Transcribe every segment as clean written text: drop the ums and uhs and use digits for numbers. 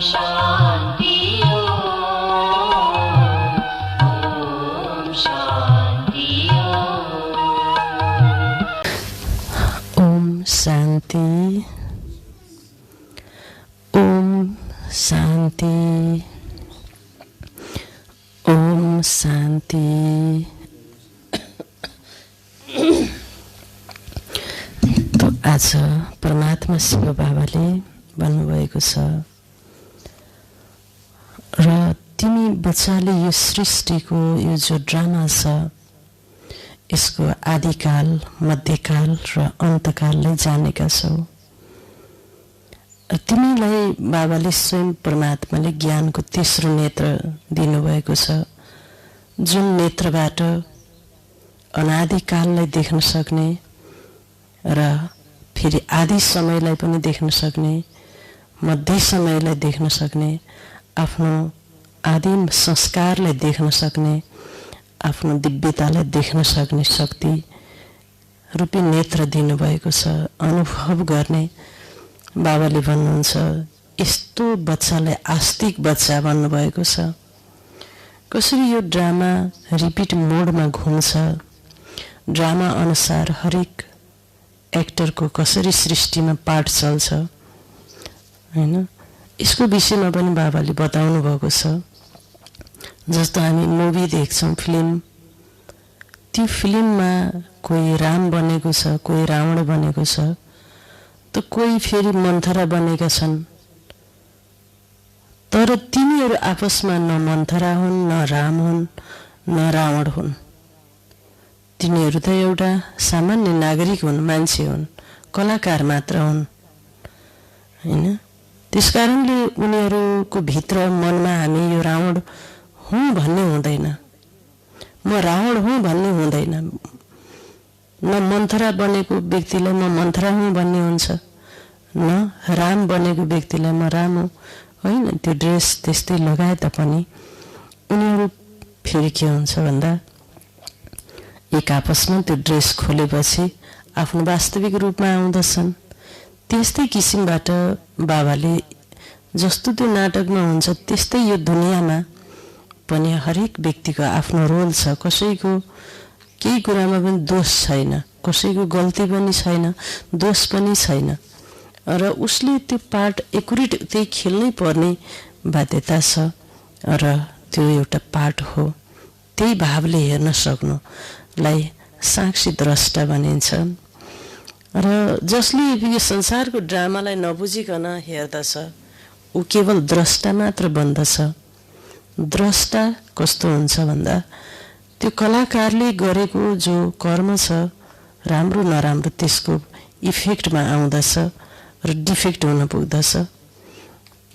शान्ति ओम शान्ति ओम शान्ति ओम शान्ति ओम शान्ति। तो आज परमात्मा शिव बाबाले भन्नुभएको छ र तिमी बच्चाले यो सृष्टिको यो जो ड्रामा छ यसको आदिकाल, मध्यकाल र अन्तकाललाई जानेका छौ। तिमीलाई बाबाले स्वयं परमात्माले ज्ञानको तेस्रो नेत्र दिनुभएको छ, जुन नेत्रबाट अनादिकाललाई देख्न सक्ने र फेरि आदि समयलाई पनि देख्न सक्ने, मध्य समयलाई देख्न सक्ने, आफ्नो आदिम संस्कारलाई देख्न सक्ने, आफ्नो दिव्यतालाई देख्न सक्ने शक्ति रूपी नेत्र दिनुभएको छ। अनुभव गर्ने बाबाले भन्नुहुन्छ यस्तो बच्चालाई आस्तिक बच्चा भन्नुभएको छ। कसरी यो ड्रामा रिपिट मोडमा घुम्छ, ड्रामा अनुसार हरेक एक्टरको कसरी सृष्टिमा पाठ चल्छ हैन, यसको विषयमा पनि बाबाले बताउनु भएको छ। जस्तो हामी मुभी देख्छौँ, फिल्म, त्यो फिल्ममा कोही राम बनेको छ, कोही रावण बनेको छ, त कोही फेरि मन्थरा बनेका छन्। तर तिनीहरू आपसमा न मन्थरा हुन्, न राम हुन्, न रावण हुन्। तिनीहरू त एउटा सामान्य नागरिक हुन्, मान्छे हुन्, कलाकार मात्र हुन् हैन। त्यसकारणले उनीहरूको भित्र मनमा हामी यो रावण हुँ भन्ने हुँदैन, म रावण हुँ भन्ने हुँदैन। न मन्थरा बनेको व्यक्तिलाई म मन्थरा हुँ भन्ने हुन्छ, न राम बनेको व्यक्तिलाई म राम हुँ होइन। त्यो ड्रेस त्यस्तै लगाए तापनि उनीहरू फेरि के हुन्छ भन्दा एक आपसमा त्यो ड्रेस खोलेपछि आफ्नो वास्तविक रूपमा आउँदछन्। त्यस्तै किसिमबाट बाबाले जस्तो त्यो नाटकमा हुन्छ त्यस्तै यो दुनियाँमा पनि हरेक व्यक्तिको आफ्नो रोल छ। कसैको केही कुरामा पनि दोष छैन, कसैको गल्ती पनि छैन, दोष पनि छैन, र उसले त्यो पार्ट एकुरेट त्यही खेल्नै पर्ने बाध्यता छ र त्यो एउटा पार्ट हो। त्यही भावले हेर्न सक्नुलाई साक्षी द्रष्टा भनिन्छ। र जसले यो संसारको ड्रामालाई नबुझिकन हेर्दछ ऊ केवल द्रष्टा मात्र बन्दछ। द्रष्टा कस्तो हुन्छ भन्दा त्यो कलाकारले गरेको जो कर्म छ राम्रो नराम्रो त्यसको इफेक्टमा आउँदछ र डिफेक्ट हुन पुग्दछ।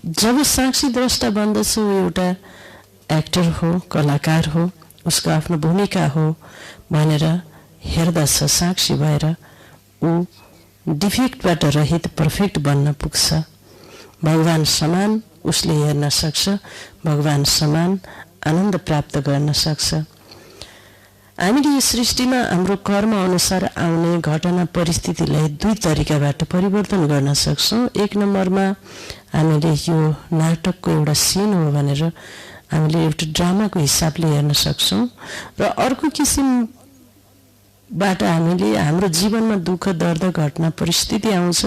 जब साक्षी द्रष्टा बन्दछ ऊ एउटा एक्टर हो, कलाकार हो, उसको आफ्नो भूमिका हो भनेर हेर्दछ। साक्षी भएर ऊ डिफेक्टबाट रहित पर्फेक्ट बन्न पुग्छ। भगवान समान उसले हेर्न सक्छ, भगवान समान आनन्द प्राप्त गर्न सक्छ। हामीले यो सृष्टिमा हाम्रो कर्म अनुसार आउने घटना परिस्थितिलाई दुई तरिकाबाट परिवर्तन गर्न सक्छौँ। एक नम्बरमा हामीले यो नाटकको एउटा सिन हो भनेर हामीले एउटा ड्रामाको हिसाबले हेर्न सक्छौँ, र अर्को किसिमबाट हामीले हाम्रो जीवनमा दुःख दर्द घटना परिस्थिति आउँछ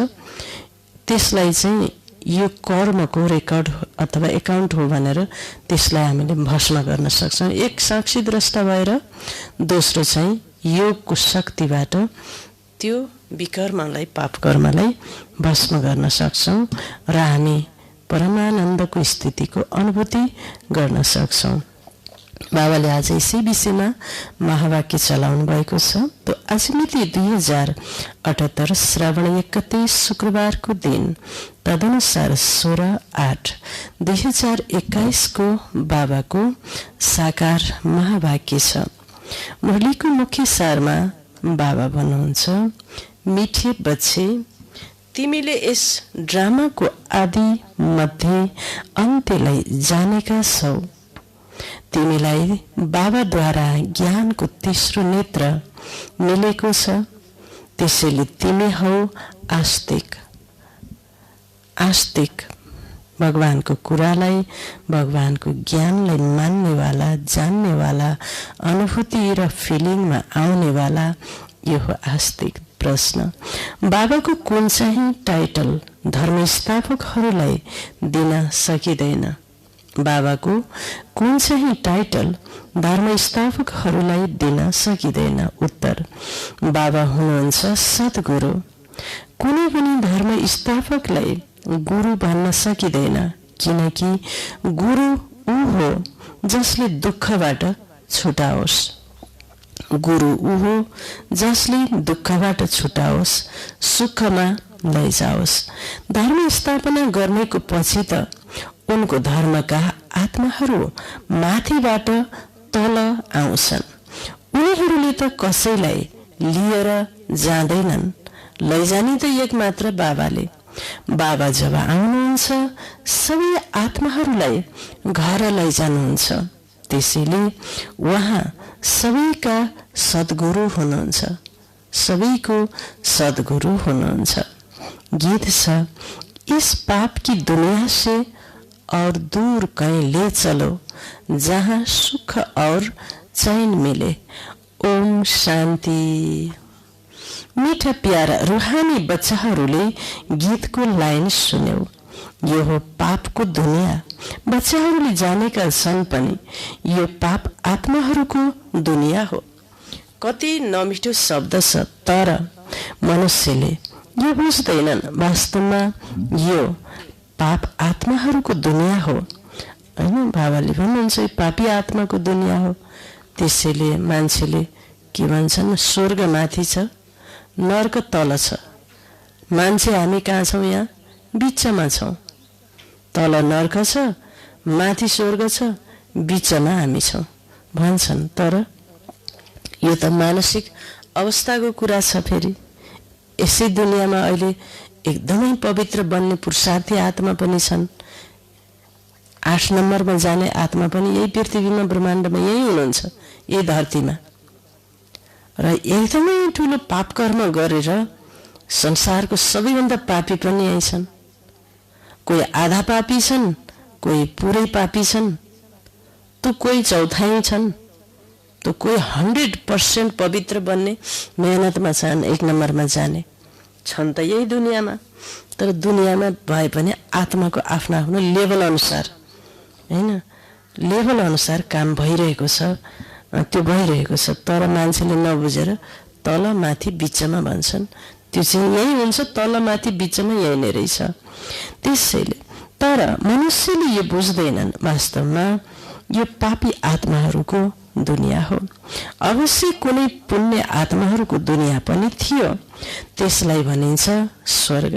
त्यसलाई चाहिँ यो कर्मको रेकर्ड अथवा एकाउन्ट हो भनेर त्यसलाई हामीले भस्म गर्न सक्छौँ। एक साक्षी द्रष्टा भएर, दोस्रो चाहिँ योगको शक्तिबाट त्यो विकर्मलाई, पाप कर्मलाई भस्म गर्न सक्छौँ र हामी परमानन्दको स्थितिको अनुभूति गर्न सक्छौँ। बाबाले आज यसै विषयमा महावाक्य चलाउनु भएको छ। तो आज मिति 2078 श्रावण 31 शुक्रबारको दिन तदनुसार 16/8/2021 को बाबाको साकार महावाक्य छ। मुरलीको मुख्य सारमा बाबा भन्नुहुन्छ, मिठे बच्चे, तिमीले यस ड्रामाको आदि मध्य अन्त्यलाई जानेका छौ। तिमीलाई बाबाद्वारा ज्ञानको तेस्रो नेत्र मिलेको छ, त्यसैले तिमी हौ आस्तिक। भगवानको कुरालाई, भगवानको ज्ञानलाई मान्नेवाला, जान्नेवाला, अनुभूति र फिलिङमा आउनेवाला यो हो आस्तिक प्रश्न। बाबाको कुन चाहिँ टाइटल धर्मस्थापकहरूलाई दिन सकिँदैन? बाबाको कुन चाहिँ टाइटल धर्मस्थापकहरूलाई दिन सकिँदैन? उत्तर, बाबा हुनुहुन्छ सद्गुरु। कुनै पनि धर्मस्थापकलाई गुरु भन्न सकिँदैन, किनकि गुरु ऊ हो जसले दुःखबाट छुटाओस्। गुरु ऊ हो जसले दुःखबाट छुटाओस्, सुखमा लैजाओस्। धर्म स्थापना गर्नेको पछि त उनको धर्मका आत्माहरू माथिबाट तल आउँछन्। उनीहरूले त कसैलाई लिएर जाँदैनन्, लैजाने त एक मात्र बाबाले। बाबा जब आउनुहुन्छ सबै आत्माहरूलाई घर लैजानुहुन्छ। त्यसैले उहाँ सबैका सद्गुरु हुनुहुन्छ, सबैको सद्गुरु हुनुहुन्छ। गीत छ, इस पाप की दुनिया से और दूर कहीं ले चलो, जहाँ सुख और चैन मिले। ओम शान्ति। मीठा प्यारा रूहानी बच्चाहरूले गीतको लाइन सुन्यौ। यो हो पापको दुनिया। बच्चाहरूले जानेका छन् पनि यो पाप आत्माहरूको दुनिया हो। कति नमिठो शब्द छ, तर मनुष्यले यो बुझ्दैनन्। वास्तवमा यो पाप आत्माहरूको दुनिया हो, हैन? बाबाले भन्नुहुन्छ यो पापी आत्माको दुनिया हो। त्यसैले मान्छेले के भन्छन्, स्वर्ग माथि छ, नर्क तल छ। मान्छे हामी कहाँ छौँ? यहाँ बिचमा छौँ। तल नर्क छ, माथि स्वर्ग छ, बिचमा हामी छौँ भन्छन्। तर यो त मानसिक अवस्थाको कुरा छ। फेरि यसै दुनियाँमा अहिले एकदमै पवित्र बन्ने पुरुषार्थी आत्मा पनि छन्। 8 नम्बरमा जाने आत्मा पनि यही पृथ्वीमा, ब्रह्माण्डमा यही हुनुहुन्छ, यही धरतीमा। र एकदमै ठुलो पाप कर्म गरेर संसारको सबैभन्दा पापी पनि यही छन्। कोही आधा पापी छन्, कोही पुरै पापी छन्, त कोही चौथाइ छन्, त कोही 100% पवित्र बन्ने मेहनतमा छन्, 1 नम्बरमा जाने छन् त यही दुनियाँमा। तर दुनियाँमा भए पनि आत्माको आफ्नो आफ्नो लेभल अनुसार, हैन, लेभल अनुसार काम भइरहेको छ, त्यो भइरहेको छ। तर मान्छेले नबुझेर तल माथि बिचमा भन्छन्। त्यो चाहिँ यही हुन्छ, तल माथि बिचमा यही नै रहेछ। त्यसैले तर मनुष्यले यो बुझ्दैनन्। वास्तवमा यो पापी आत्माहरूको दुनिया हो। अवश्य कुनै पुण्य आत्माहरूको दुनिया पनि थियो, त्यसलाई भनिन्छ स्वर्ग।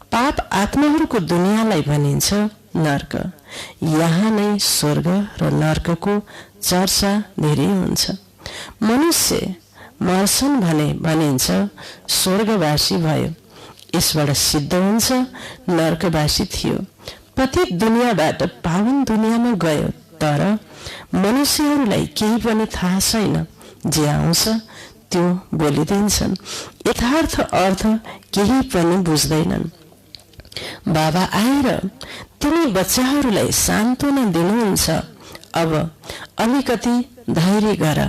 पाप आत्माहरूको दुनियाँलाई भनिन्छ नर्क। यहाँ नै स्वर्ग र नर्कको चर्चा धेरै हुन्छ। मनुष्य मर्छन् भने भनिन्छ स्वर्गवासी भयो, यसबाट सिद्ध हुन्छ नर्कवासी थियो। प्रत्येक दुनियाँबाट पावन दुनियाँमा गयो, तर मनुष्यहरूलाई केही पनि थाहा छैन। जे आउँछ त्यो बोलिदिन्छन्, यथार्थ अर्थ केही पनि बुझ्दैनन्। बाबा आएर तिनी बच्चाहरूलाई सान्त्वना दिनुहुन्छ। अब अलिकति धैर्य गर,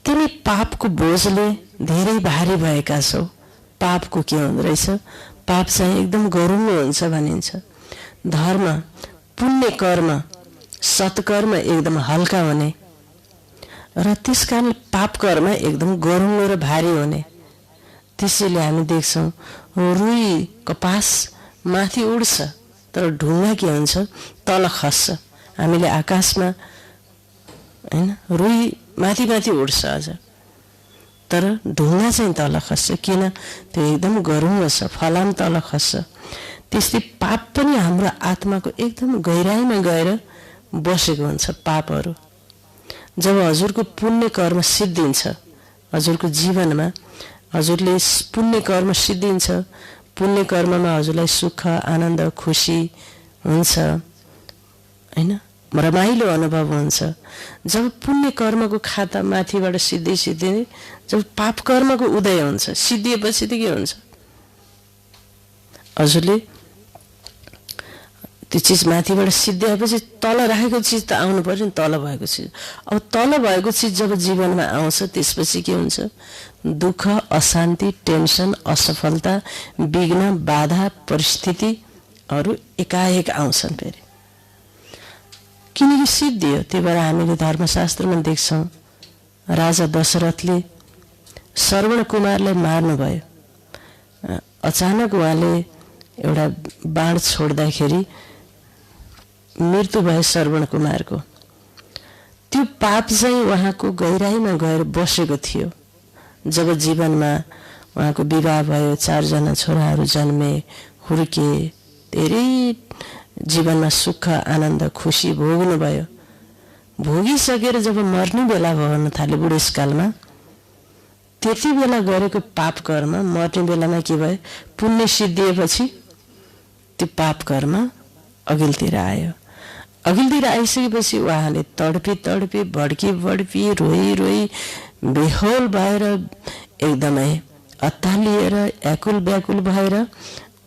तिमी पापको बोझले धेरै भारी भएका छौ। पापको के हुँदो रहेछ? पाप चाहिँ एकदम गरुङ्गो हुन्छ भनिन्छ। धर्म, पुण्य कर्म, सत्कर्म एकदम हल्का हुने र त्यसकारण पाप कर्म एकदम गरुङ्गो र भारी हुने। त्यसैले हामी देख्छौँ रुई कपास माथि उड्छ, तर ढुङ्गा के हुन्छ? तल खस्छ। हामीले आकाशमा, हैन, रुई माथि माथि उड्छ अझ, तर ढुङ्गा चाहिँ तल खस्छ। किन? त्यो एकदम गरुङ्गो छ, फलाम तल खस्छ। त्यस्तै पाप पनि हाम्रो आत्माको एकदम गहिराइमा गएर बसेको हुन्छ। पापहरू जब हजुरको पुण्य कर्म सिद्धिन्छ, हजुरको जीवनमा हजुरले पुण्य कर्म सिद्धिन्छ, पुण्य कर्ममा हजुरलाई सुख, आनन्द, खुसी हुन्छ, हैन, रमाइलो अनुभव हुन्छ। जब पुण्य कर्मको खाता माथिबाट सिद्धिने, जब पाप कर्मको उदय हुन्छ, सिद्धिएपछि त के हुन्छ? हजुरले त्यो चिज माथिबाट सिद्ध्याएपछि तल राखेको चिज त आउनु पर्यो नि, तल भएको चिज। अब तल भएको चिज जब जीवनमा आउँछ त्यसपछि के हुन्छ? दुःख, अशान्ति, टेन्सन, असफलता, विघ्न, बाधा, परिस्थितिहरू एकाएक आउँछन् फेरि, किनकि सिद्धियो। त्यही भएर हामीले धर्मशास्त्रमा देख्छौँ राजा दशरथले श्रवण कुमारलाई मार्नुभयो। अचानक उहाँले एउटा बाण छोड्दाखेरि मृत्यु भयो श्रवण कुमारको। त्यो पाप चाहिँ उहाँको गहिराईमा गएर बसेको थियो। जब जीवनमा उहाँको विवाह भयो, 4 जना छोराहरू जन्मे, हुर्के, धेरै जीवनमा सुख, आनन्द, खुसी भोग्नु भयो। भोगिसकेर जब मर्ने बेला भन्न थाले बुढेसकालमा, त्यति बेला गरेको पाप कर्म मर्ने बेलामा के भयो? पुण्य सिद्धिएपछि त्यो पाप कर्म अघिल्तिर आयो। अघिल्तिर आइसकेपछि उहाँले तडपी तडपी, भड्की भड्की, रोई रोई, बेहोल भएर, एकदमै अत्तालिएर, व्याकुल व्याकुल भएर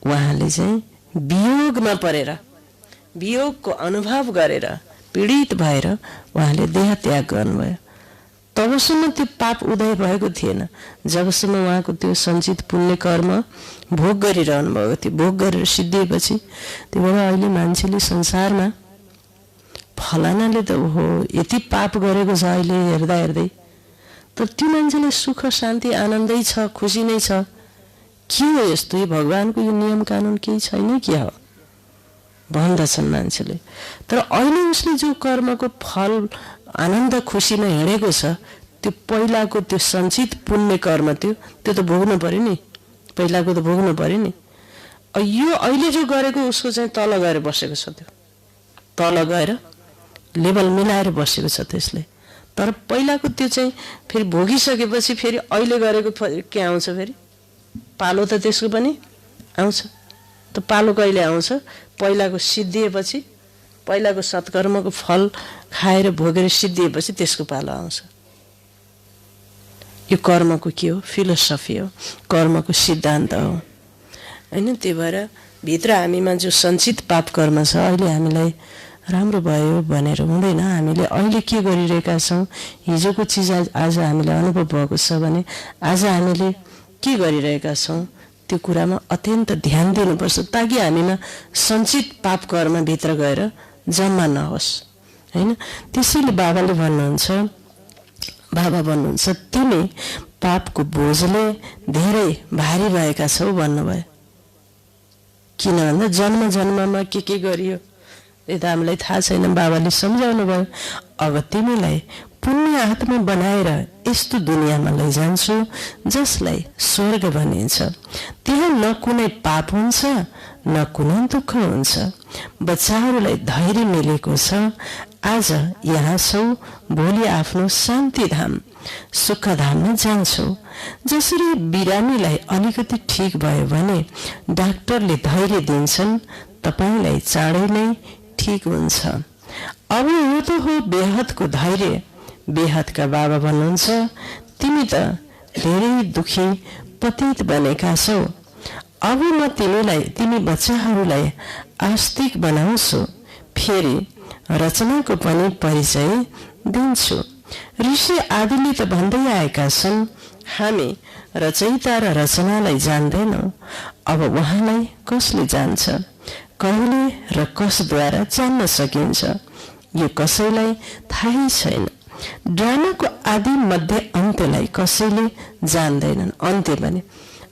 उहाँले चाहिँ वियोगमा परेर, वियोगको अनुभव गरेर, पीडित भएर उहाँले देह त्याग गर्नुभयो। तबसम्म त्यो पाप उदय भएको थिएन, जबसम्म उहाँको त्यो सञ्चित पुण्य कर्म भोग गरिरहनु भएको थियो। भोग गरेर सिद्धिएपछि त्यो भएर अहिले मान्छेले संसारमा फलानाले त हो यति पाप गरेको छ अहिले हेर्दा हेर्दै, तर त्यो मान्छेले सुख, शान्ति, आनन्दै छ, खुसी नै छ। के हो यस्तो? यो भगवानको यो नियम कानुन केही छैन क्या हो भन्दछन् मान्छेले। तर अहिले उसले जो कर्मको फल, आनन्द, खुसीमा हिँडेको छ, त्यो पहिलाको त्यो सञ्चित पुण्य कर्म त्यो त भोग्नु पर्यो नि, पहिलाको त भोग्नु पर्यो नि। यो अहिले जो गरेको उसको चाहिँ तल गएर बसेको छ, त्यो तल गएर लेभल मिलाएर बसेको छ त्यसले। तर पहिलाको त्यो चाहिँ फेरि भोगिसकेपछि फेरि अहिले गरेको के आउँछ? फेरि पालो त त्यसको पनि आउँछ। त पालो कहिले आउँछ? पहिलाको सिद्धिएपछि, पहिलाको सत्कर्मको फल खाएर भोगेर सिद्धिएपछि त्यसको पालो आउँछ। यो कर्मको के हो? फिलोसफी हो, कर्मको सिद्धान्त हो होइन। त्यही भएर भित्र हामीमा जो सञ्चित पाप कर्म छ, अहिले हामीलाई राम्रो भयो भनेर हुँदैन। हामीले अहिले के गरिरहेका छौँ, हिजोको चिज आज हामीलाई अनुभव भएको छ भने आज हामीले के गरिरहेका छौँ त्यो कुरामा अत्यन्त ध्यान दिनुपर्छ, ताकि हामीमा सञ्चित पाप कर्म भित्र गएर जम्मा नहोस् होइन। त्यसैले बाबाले भन्नुहुन्छ, बाबा भन्नुहुन्छ तिमी पापको बोझले धेरै भारी भएका छौ भन्नुभयो। किन भन्दा जन्म जन्ममा के गरियो यो त हामीलाई थाहा छैन, बाबाले सम्झाउनु भयो। अब तिमीलाई पुण्य आत्मा बनाएर यस्तो दुनियाँमा लैजान्छु जसलाई स्वर्ग भनिन्छ। त्यहाँ न कुनै पाप हुन्छ न कुनै दुःख हुन्छ। बच्चाहरूलाई धैर्य मिलेको छ। आज यहाँ छौ, भोलि आफ्नो शान्तिधाम सुखधाममा जान्छौ। जसरी बिरामीलाई अलिकति ठिक भयो भने डाक्टरले धैर्य दिन्छन्, तपाईलाई चाँडै नै ठिक हुन्छ। अब यो त हो बेहदको धैर्य। बेहदका बाबा भन्नुहुन्छ तिमी त धेरै दुखी पतित बनेका छौ। अब म तिमीलाई, तिमी बच्चाहरूलाई आस्तिक बनाउँछु। फेरि रचनाको पनि परिचय दिन्छु। ऋषि आदिले त भन्दै आएका छन् हामी रचयिता र रचनालाई जान्दैनौँ। अब उहाँलाई कसले जान्छ? कहिले र कसद्वारा जान्न सकिन्छ यो कसैलाई थाहै छैन। ड्रामाको आदि मध्य अन्त्यलाई कसैले जान्दैनन्। अन्त्य पनि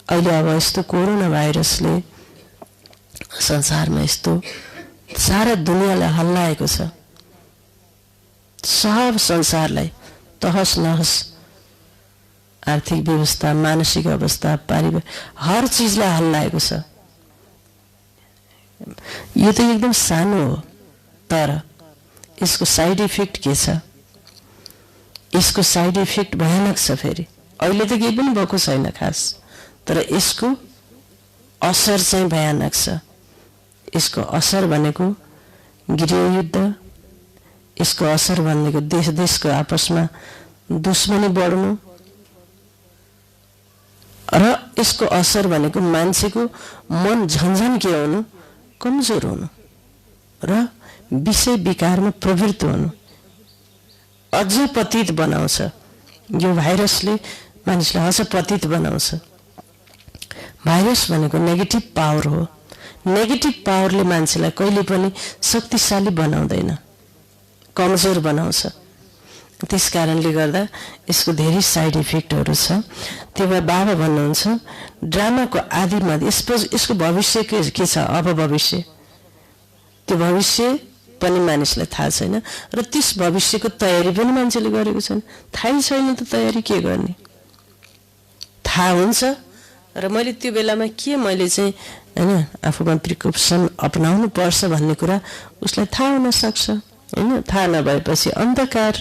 अहिले अब यस्तो कोरोना भाइरसले संसारमा यस्तो सारा दुनियाँलाई हल्लाएको छ। सब संसारलाई तहस नहस, आर्थिक व्यवस्था, मानसिक अवस्था, पारिवारिक हर चिजलाई हल्लाएको छ। यो त एकदम सानो हो, तर यसको साइड इफेक्ट के छ? यसको साइड इफेक्ट भयानक छ। फेरि अहिले त केही पनि भएको छैन खास, तर यसको असर चाहिँ भयानक छ। यसको असर भनेको गृहयुद्ध, यसको असर भनेको देश देशको आपसमा दुश्मनी बढ्नु, र यसको असर भनेको मान्छेको मन झन्झन के हुनु, कमजोर हुनु। र विषय विकारमा प्रवृत्त हुनु अझ पतित बनाउँछ। यो भाइरसले मानिसलाई अझ पतित बनाउँछ। भाइरस भनेको नेगेटिभ पावर हो। नेगेटिभ पावरले मान्छेलाई कहिले पनि शक्तिशाली बनाउँदैन, कमजोर बनाउँछ। त्यस कारणले गर्दा यसको धेरै साइड इफेक्टहरू छ। त्यो भएर बाबा भन्नुहुन्छ ड्रामाको आदिमा यसको भविष्य के छ, अब भविष्य, त्यो भविष्य पनि मानिसलाई थाहा छैन र त्यस भविष्यको तयारी पनि मान्छेले गरेको छैन। थाहै छैन त तयारी के गर्ने। थाहा हुन्छ र मैले त्यो बेलामा के मैले चाहिँ हैन आफूमा प्रिकप्सन अपनाउनु पर्छ भन्ने कुरा उसलाई थाहा हुन सक्छ हैन। थाहा नभएपछि अन्धकार।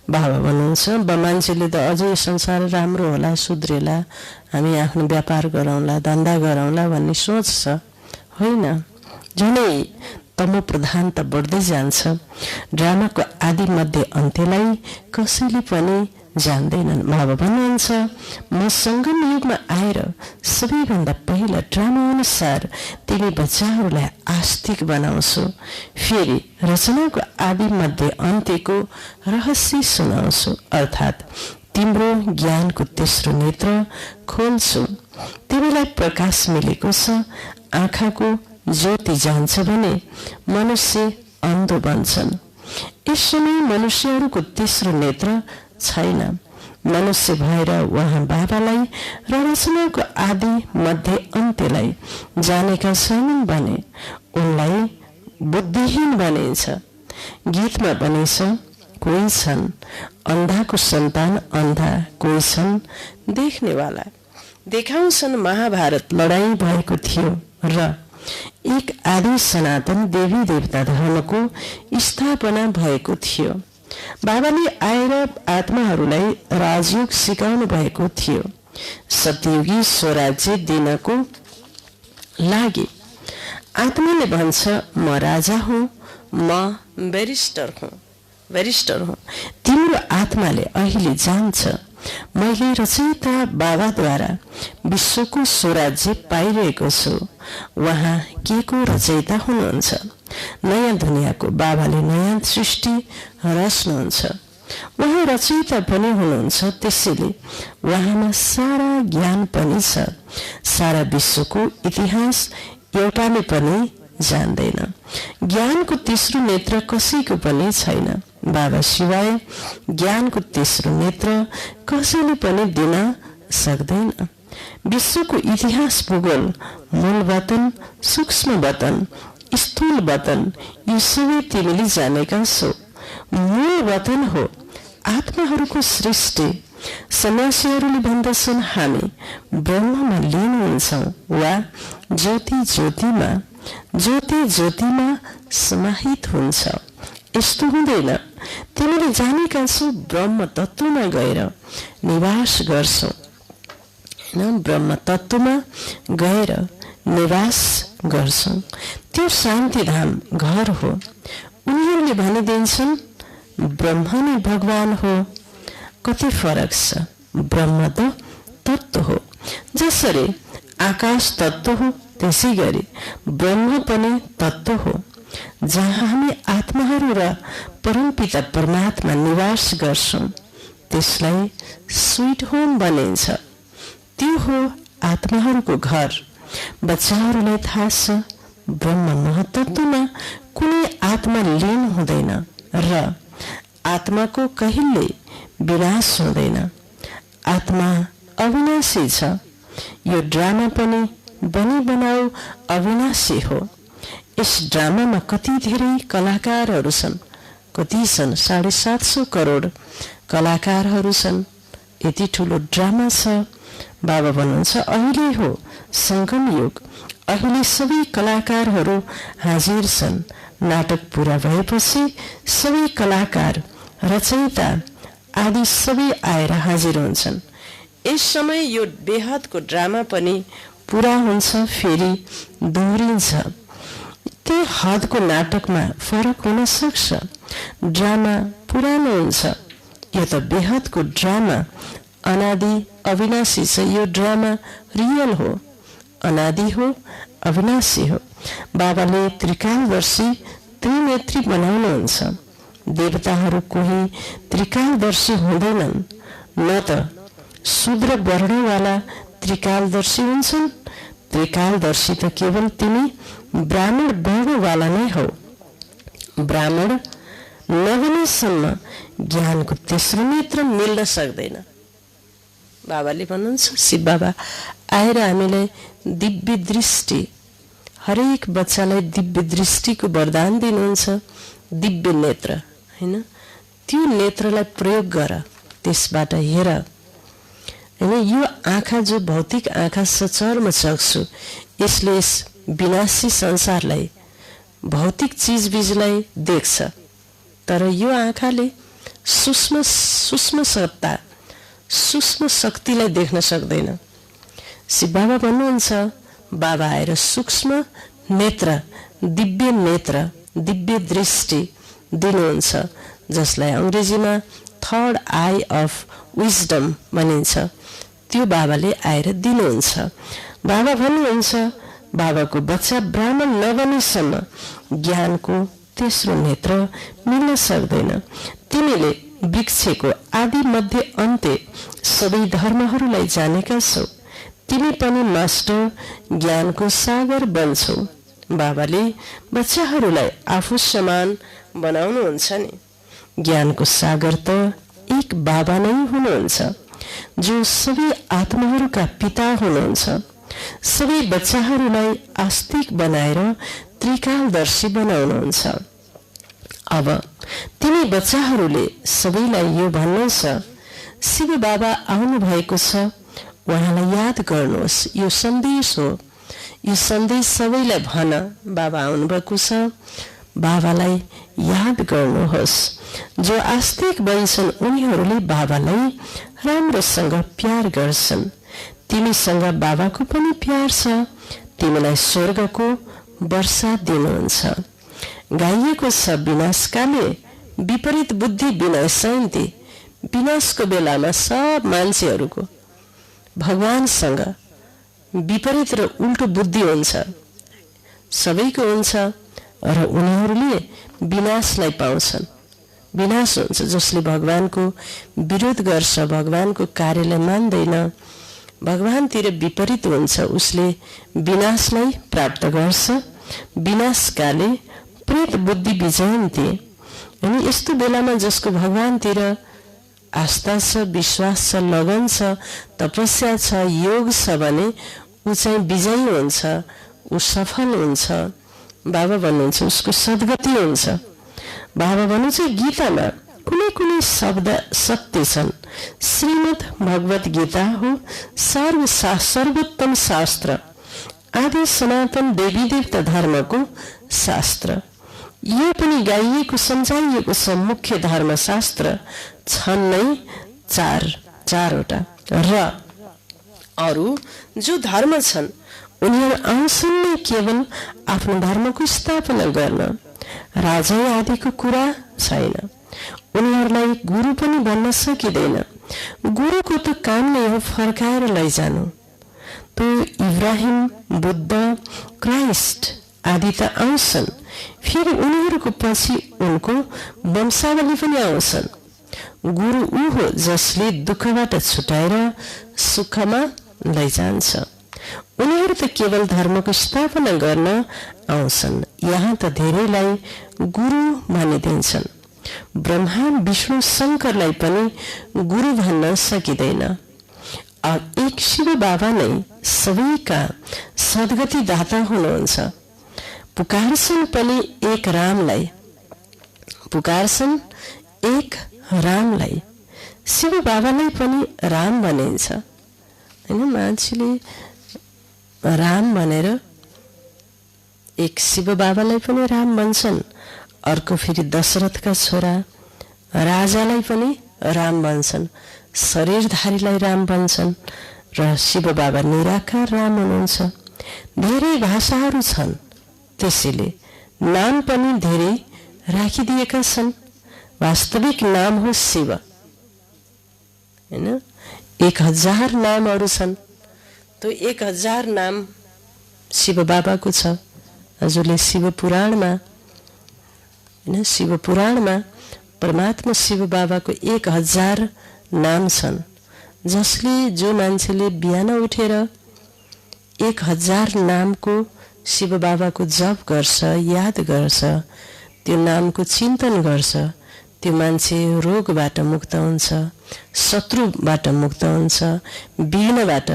बाबा भन्नुहुन्छ मान्छेले त अझै संसार राम्रो होला, सुध्रेला, हामी आफ्नो व्यापार गरौँला, धन्दा गरौँला भन्ने सोच छ, होइन। झनै तमो प्रधानता बढ्दै जान्छ। ड्रामाको आदि मध्य अन्त्यलाई कसैले पनि जान्दैनन्। बाबा भन्नुहुन्छ म सङ्गम युगमा आएर सबैभन्दा पहिला ड्रामा अनुसार तिमी बच्चाहरूलाई आस्तिक बनाउँछु, फेरि रचनाको आदि मध्य अन्त्यको रहस्य सुनाउँछु, अर्थात् तिम्रो ज्ञानको तेस्रो नेत्र खोल्छु। तिमीलाई प्रकाश मिलेको छ, आँखाको ज्योति जान्छ भने मनुष्य अन्धो बन्छन्। यस समय मनुष्यहरूको तेस्रो नेत्र छैन। मनुष्य भएर उहाँ बाबालाई र रचनाको आदि मध्य अन्त्यलाई जानेका छैनन् भने उनलाई बुद्धिहीन भनिन्छ। गीतमा भनिन्छ कोही छन् अन्धाको सन्तान अन्धा, कोही छन् देख्नेवाला। देखाउँछन् महाभारत लडाईँ भएको थियो र एक आदि सनातन देवी देवता धर्मको स्थापना भएको थियो। बाबाले आएर आत्माहरूलाई राजयोग सिकाउनु भएको थियो, सत्ययुगी स्वराज्य दिनको लागि। आत्माले भन्छ म राजा हुँ, म बैरिस्टर हुँ। तिम्रो आत्माले अहिले जान्छ मैले रचयिता बाबाद्वारा विश्वको स्वराज्य पाइरहेको छु। उहाँ के को रचयिता हुनुहुन्छ? नयाँ दुनियाँको बाबाले नयाँ सृष्टि रच्नुहुन्छ। उहाँ रचयिता पनि हुनुहुन्छ, त्यसैले उहाँमा सारा ज्ञान पनि छ। सारा विश्वको इतिहास एउटाले पनि जान्दैन। ज्ञानको तेस्रो नेत्र कसैको पनि छैन। बाबा सिवाय ज्ञानको तेस्रो नेत्र कसैले पनि दिन सक्दैन। विश्वको इतिहास, भूगोल, मूल वतन, सूक्ष्म वतन, स्थूल वतन, यो सबै तिमीले जानेका छौ। मूल वतन हो आत्माहरूको सृष्टि। सन्यासीहरूले भन्दछन् हामी ब्रह्ममा लीन हुन्छौँ वा ज्योति ज्योतिमा समाहित हुन्छ। यस्तो हुँदैन। तिमीले जानेका छौ ब्रह्म तत्त्वमा गएर निवास गर्छौ। ब्रह्म तत्त्वमा गएर निवास गर्छौ। त्यो शान्तिधाम घर हो। उनीहरूले भनिदिन्छन् ब्रह्म नै भगवान हो। कति फरक छ। ब्रह्म त तत्त्व हो। जसरी आकाश तत्त्व हो त्यसै गरी ब्रह्म पनि तत्त्व हो। जहाँ हामी आत्माहरू र परमपिता परमात्मा निवास गर्छौँ त्यसलाई स्वीट होम भनिन्छ। त्यो हो आत्माहरूको घर। बच्चाहरूलाई थाहा छ ब्रह्म महतत्वमा कुनै आत्मा लीन हुँदैन र आत्माको कहिल्यै विनाश हुँदैन। आत्मा अविनाशी छ। यो ड्रामा पनि बनी बनाऊ अविनाशी हो। यस ड्रामामा कति धेरै कलाकारहरू छन्। कति छन्? 750 करोड कलाकारहरू छन्। यति ठुलो ड्रामा छ। बाबा भन्नुहुन्छ अहिले हो सङ्गम युग। अहिले सबै कलाकारहरू हाजिर छन्। नाटक पुरा भएपछि सबै कलाकार, रचयिता आदि सबै आएर हाजिर हुन्छन्। यस समय यो बेहदको ड्रामा पनि पुरा हुन्छ, फेरि दोहोरिन्छ। त्यो हदको नाटकमा फरक हुन सक्छ। ड्रामा पुरानो हुन्छ। यो त बेहदको ड्रामा अनादि अविनाशी छ। यो ड्रामा रियल हो, अनादि हो, अविनाशी हो। बाबाले त्रिकालदर्शी त्रिनेत्री बनाउनुहुन्छ। देवताहरू कोही त्रिकालदर्शी हुँदैनन्, न त शूद्र वर्णवाला त्रिकालदर्शी हुन्छन्। त्रिकालदर्शी त केवल तिमी ब्राह्मण वर्णवाला नै हौ। ब्राह्मण नबनेसम्म ज्ञानको तेस्रो नेत्र मिल्न सक्दैन। बाबाले भन्नुहुन्छ, शिव बाबा आएर हामीलाई दिव्य दृष्टि, हरेक बच्चालाई दिव्य दृष्टिको वरदान दिनुहुन्छ, दिव्य नेत्र हैन। त्यो नेत्रलाई प्रयोग गर, त्यसबाट हेर हैन। यो आँखा जो भौतिक आँखा सचर्म चक्षु, यसले यस विनाशी संसारलाई, भौतिक चिजबिजलाई देख्छ, तर यो आँखाले सूक्ष्म सूक्ष्म सत्ता, सूक्ष्म शक्तिलाई देख्न सक्दैन। शिव बाबा भन्नुहुन्छ, बाबा आएर सूक्ष्म नेत्र, दिव्य नेत्र, दिव्य दृष्टि दिनुहुन्छ, जसलाई अङ्ग्रेजीमा थर्ड आई अफ विजडम भनिन्छ। त्यो बाबाले आएर दिनुहुन्छ। बाबा भन्नुहुन्छ, बाबाको बच्चा ब्राह्मण नबनेसम्म ज्ञानको तेस्रो नेत्र मिल्न सक्दैन। तिमीले वृक्षको आदि मध्य अन्त्य सबै धर्महरूलाई जानेका छौ। तिमी पनि मास्टर ज्ञानको सागर बन्छौ। बाबाले बच्चाहरूलाई आफू समान बनाउनुहुन्छ नि। ज्ञानको सागर त एक बाबा नै हुनुहुन्छ, जो सबै आत्माहरूका पिता हुनुहुन्छ। सबै बच्चाहरूलाई आस्तिक बनाएर त्रिकालदर्शी बनाउनुहुन्छ। अब तिमी बच्चाहरूले सबैलाई यो भन्नु छ, शिव बाबा आउनु भएको छ, उहाँलाई याद गर्नुहोस्। यो सन्देश हो, यो सन्देश सबैलाई भन, बाबा आउनुभएको छ, बाबालाई याद गर्नुहोस्। जो आस्तिक बन्छन् उनीहरूले बाबालाई राम्रोसँग प्यार गर्छन्। तिमीसँग बाबाको पनि प्यार छ, तिमीलाई स्वर्गको वर्षा दिनुहुन्छ। गाइएको छ, विनाशकाले विपरीत बुद्धि विनाशयन्ति। विनाशको बेलामा सब मान्छेहरूको भगवानसँग विपरीत र उल्टो बुद्धि हुन्छ, सबैको हुन्छ, र उनीहरूले विनाशलाई पाउँछन्। विनाश हुन्छ जसले भगवानको विरोध गर्छ, भगवानको कार्यलाई मान्दैन, भगवानतिर विपरीत हुन्छ, उसले विनाशलाई प्राप्त गर्छ। विनाशकाले प्रेत बुद्धि विजयन्ती। अनि यस्तो बेलामा जसको भगवानतिर आस्था छ, विश्वास छ, लगन छ, तपस्या छ, योग छ भने ऊ चाहिँ विजयी हुन्छ, ऊ सफल हुन्छ। बाबा भन्नुहुन्छ उसको सद्गति हुन्छ। बाबा भन्नुहुन्छ गीतामा कुनै कुनै शब्द सत्य छन्। श्रीमद् भगवत गीता हो सर्वोत्तम शास्त्र, आदि सनातन देवी देवता धर्मको शास्त्र। यो पनि गाइएको सम्झाइएको छ। मुख्य धर्मशास्त्र छन् नै चारवटा, र अरू जो धर्म छन् उनीहरू आउँछन् नै केवल आफ्नो धर्मको स्थापना गर्न। राजा आदिको कुरा छैन। उनीहरूलाई गुरु पनि भन्न सकिँदैन। गुरुको त काम नै हो फर्काएर लैजानु। तो इब्राहिम, बुद्ध, क्राइस्ट आदि त आउँछन्, फेरि उनीहरूको पछि उनको वंशावली पनि आउँछन्। गुरु ऊ हो जसले दुःखबाट छुटाएर सुखमा लैजान्छ। उनीहरू त केवल धर्मको स्थापना गर्न आउँछन्। यहाँ त धेरैलाई गुरु भनिदिन्छन्। ब्रह्मा, विष्णु, शङ्करलाई पनि गुरु भन्न सकिँदैन। एक शिव बाबा नै सबैका सद्गति दाता हुनुहुन्छ। पुकार्छन् पनि एक रामलाई, पुकार्छन् एक रामलाई। शिव बाबालाई पनि राम भनिन्छ हैन। मान्छेले राम भनेर एक शिव बाबालाई पनि राम भन्छन्, अर्को फेरि दशरथका छोरा राजालाई पनि राम भन्छन्, शरीरधारीलाई राम भन्छन्, र शिव बाबा निराकार राम हुनुहुन्छ। धेरै भाषाहरू छन्, त्यसैले नाम पनि धेरै राखिदिएका छन्। वास्तविक नाम हो शिव हैन। 1000 नामहरू छन्। तो 1000 नाम शिव बाबाको छ। हजुरले शिव पुराणमा हैन। शिव पुराणमा परमात्मा शिव बाबाको 1000 नाम छन्, जसले जो मान्छेले बिहान उठेर 1000 नामको शिव बाबाको जप गर्छ, याद गर्छ, त्यो नामको चिन्तन गर्छ, त्यो मान्छे रोगबाट मुक्त हुन्छ, शत्रुबाट मुक्त हुन्छ, विघ्नबाट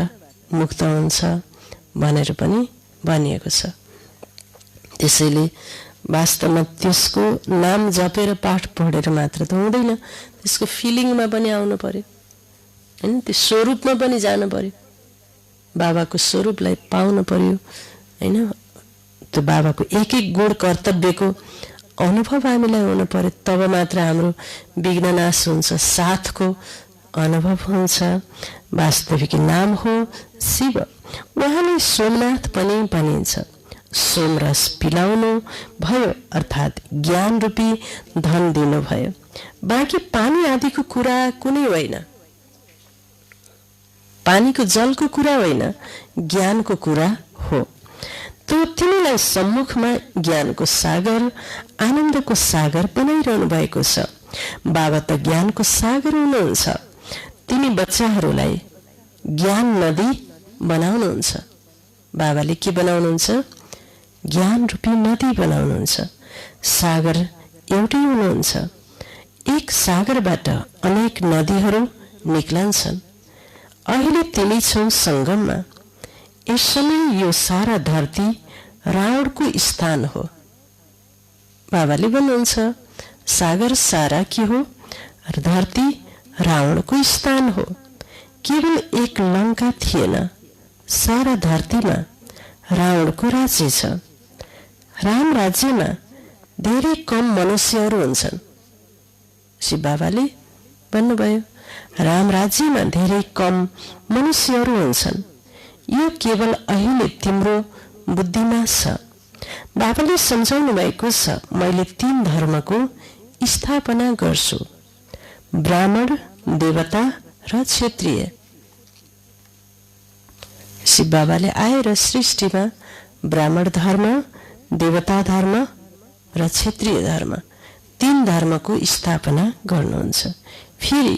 मुक्त हुन्छ भनेर पनि भनिएको छ। त्यसैले वास्तवमा त्यसको नाम जपेर पाठ पढेर मात्र त हुँदैन, त्यसको फिलिङमा पनि आउनु पर्यो हैन, त्यो स्वरूपमा पनि जानु पर्यो, बाबाको स्वरूपलाई पाउनु पर्यो हैन। त्यो बाबाको एक एक गुण कर्तव्यको अनुभव हामीलाई हुनु पर्यो, तब मात्र हाम्रो विघ्न नाश हुन्छ, साथको अनुभव हुन्छ। वास्तविक नाम हो शिव। उहाँले सोमनाथ पनि भनिन्छ। सोमरस पिलाउनु भयो अर्थात् ज्ञान रूपी धन दिनु भयो। बाँकी पानी आदिको कुरा कुनै होइन, पानीको जलको कुरा होइन, ज्ञानको कुरा हो। तो तिमीलाई सम्मुखमा ज्ञानको सागर, आनन्दको सागर बनाइरहनु भएको छ। बाबा त ज्ञानको सागर हुनुहुन्छ, तिमी बच्चाहरूलाई ज्ञान नदी बनाउनुहुन्छ। बाबाले के बनाउनुहुन्छ? ज्ञान रूपी नदी बनाउनुहुन्छ। सागर एउटै हुनुहुन्छ, एक सागरबाट अनेक नदीहरू निक्लन्छन्। अहिले तिमी छौ सङ्गममा। यस समय यो सारा धरती रावणको स्थान हो। बाबाले भन्नुहुन्छ सागर सारा के हो? धरती रावणको स्थान हो। केवल एक लङ्का थिएन, सारा धरतीमा रावणको राज्य छ। राम राज्यमा धेरै कम मनुष्यहरू हुन्छन्। शिव बाबाले भन्नुभयो राम राज्यमा धेरै कम मनुष्यहरू हुन्छन्। यो केवल अहिले तिम्रो बुद्धिमा छ। बाबाले सम्झाउनु भएको छ, मैले 3 धर्मको स्थापना गर्छु, ब्राह्मण, देवता र क्षत्रिय। शिव बाबाले आएर सृष्टिमा ब्राह्मण धर्म, देवता धर्म र क्षत्रिय धर्म 3 धर्मको स्थापना गर्नुहुन्छ। फेरि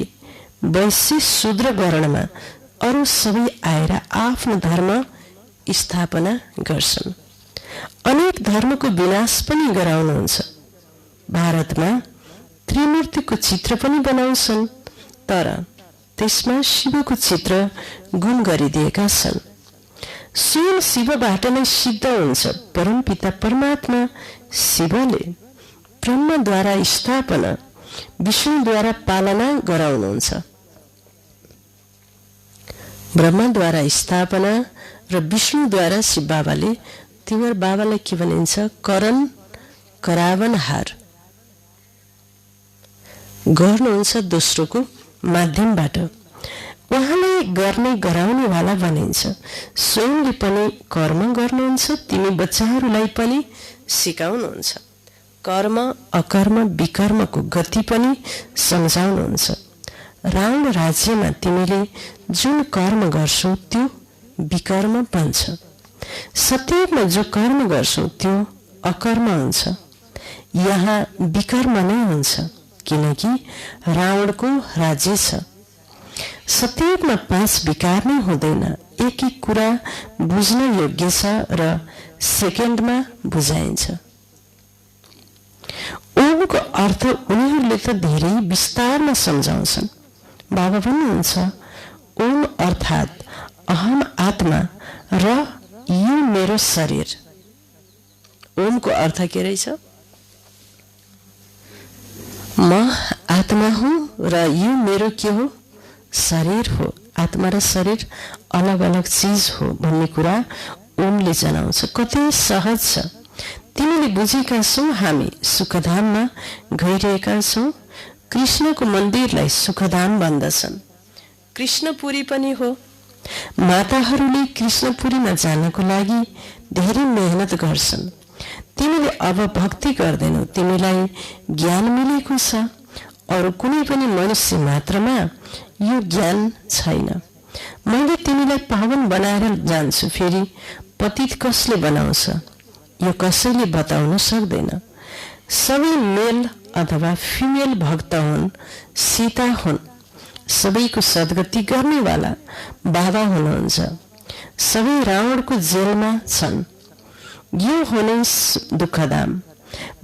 वैश्य शूद्र वर्णमा अरू सबै आएर आफ्नो धर्म स्थापना गर्छन्। अनेक धर्मको विनाश पनि गराउनुहुन्छ। भारतमा त्रिमूर्तिको चित्र पनि बनाउँछन्, तर त्यसमा शिवको चित्र गुण गरिदिएका छन्। स्वयं शिवबाट नै सिद्ध हुन्छ। परमपिता परमात्मा शिवले ब्रह्मद्वारा स्थापना, विष्णुद्वारा पालना गराउनुहुन्छ। ब्रह्मद्वारा स्थापना र विष्णुद्वारा शिव बाबाले, तिम्रो बाबालाई के भनिन्छ? करण करावनहार गर्नुहुन्छ दोस्रोको माध्यमबाट। उहाँले गर्ने गराउनेवाला भनिन्छ। स्वयंले पनि कर्म गर्नुहुन्छ, तिमी बच्चाहरूलाई पनि सिकाउनुहुन्छ। कर्म अकर्म विकर्मको गति पनि सम्झाउनुहुन्छ। रावण राज्यमा तिमीले जुन कर्म गर्छौ त्यो विकर्म बन्छ। सत्यमा जो कर्म गर्छौ त्यो अकर्म हुन्छ। यहाँ विकर्म नै हुन्छ, किनकि रावणको राज्य छ। सत्यमा 5 विकार नै हुँदैन। एक एक कुरा बुझ्न योग्य छ र सेकेन्डमा बुझाइन्छ। ओमको अर्थ उनीहरूले त धेरै विस्तारमा सम्झाउँछन्। बाबा भन्नुहुन्छ ओम अर्थात् अहम आत्मा र यो मेरो शरीर। ओमको अर्थ के रहेछ? म आत्मा हुँ र यो मेरो के हो? शरीर हो। आत्मा र शरीर अलग अलग चीज हो भन्ने कुरा ओमले जनाउँछ। कति सहज छ। तिमीले बुझेका छौ, हामी सुखधाममा गइरहेका छौँ। कृष्णको मन्दिरलाई सुखधाम भन्दछन्। कृष्णपुरी पनि हो। माताहरूले कृष्णपुरीमा जानको लागि धेरै मेहनत गर्छन्। तिमीले अब भक्ति गर्दैनौ, तिमीलाई ज्ञान मिलेको छ। अरू कुनै पनि मनुष्य मात्रमा यो ज्ञान छैन। मैले तिमीलाई पावन बनाएर जान्छु। फेरि पतित कसले बनाउँछ? यो कसैले बताउन सक्दैन। सबै मेल अथवा फिमेल भक्त हुन्, सीता हुन्, सबैको सद्गति गर्नेवाला बाबा हुनुहुन्छ। सबै रावणको जेलमा छन्। यो हो नै दुःखधाम।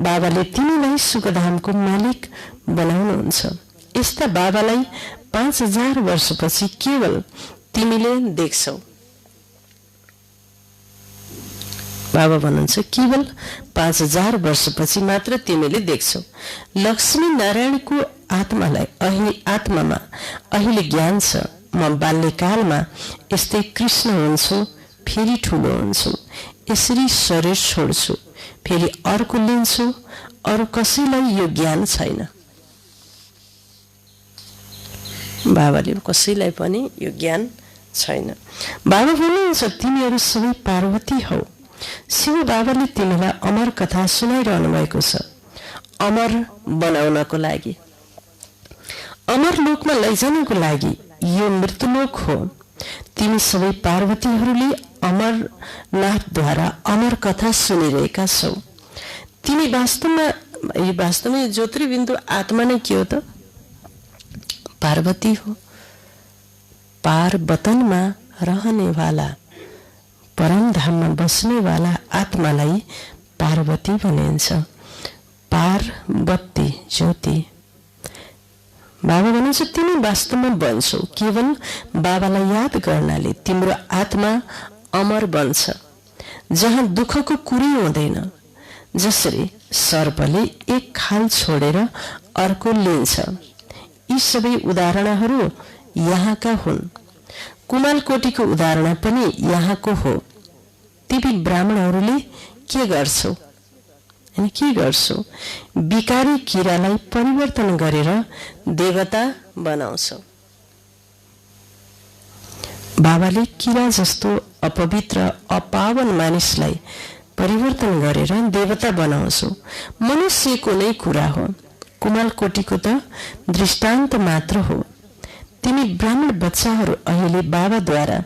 बाबाले तिमीलाई सुखधामको मालिक बनाउनुहुन्छ। यस्ता बाबालाई 5000 वर्षपछि केवल तिमीले देख्छौ। बाबा भन्नुहुन्छ केवल 5000 वर्षपछि मात्र तिमीले देख्छौ। लक्ष्मी नारायणको आत्मामा अहिले ज्ञान छ। म बाल्यकालमा यस्तै कृष्ण हुन्छु, फेरि ठुलो हुन्छु, यसरी शरीर छोड्छु, फेरि अर्को लिन्छु। अरू कसैलाई यो ज्ञान छैन। बाबाले कसैलाई पनि यो ज्ञान छैन। बाबा भन्नुहुन्छ तिमीहरू सबै पार्वती हौ। शिव बाबाले तिमीलाई अमर कथा सुनाइरहनु भएको छ, अमर बनाउनको लागि, अमर लोकमा लैजानको लागि। यो मृत्युलोक हो। तिमी सबै पार्वतीहरूले अमरनाथद्वारा अमर कथा सुनिरहेका छौ। तिमी वास्तवमा ज्योतिर्बिन्दु आत्मा नै के हो त? पार्वती हो। पार्वतनमा रहनेवाला, परमधाममा बस्नेवाला आत्मालाई पार्वती भनिन्छ। पार्वती ज्योति। बाबा भन्नुहुन्छ तिमी वास्तवमा बन्छौ। केवल बाबालाई याद गर्नाले तिम्रो आत्मा अमर बन्छ, जहाँ दुःखको कुरै हुँदैन। जसरी सर्पले एक खाल छोडेर अर्को लिन्छ। यी सबै उदाहरणहरू यहाँका हुन्। कुमालकोटीको उदाहरण पनि यहाँको हो। तिमी ब्राह्मणहरूले के गर्छौ? के गर्छौ? बिकारी किरालाई परिवर्तन गरेर देवता बनाउँछौ। बाबाले किरा जस्तो अपवित्र अपावन मानिसलाई परिवर्तन गरेर देवता बनाउँछौ। मनुष्यको नै कुरा हो। कुमालकोटीको त दृष्टान्त मात्र हो। तिमी ब्राह्मण बच्चाहरू अहिले बाबाद्वारा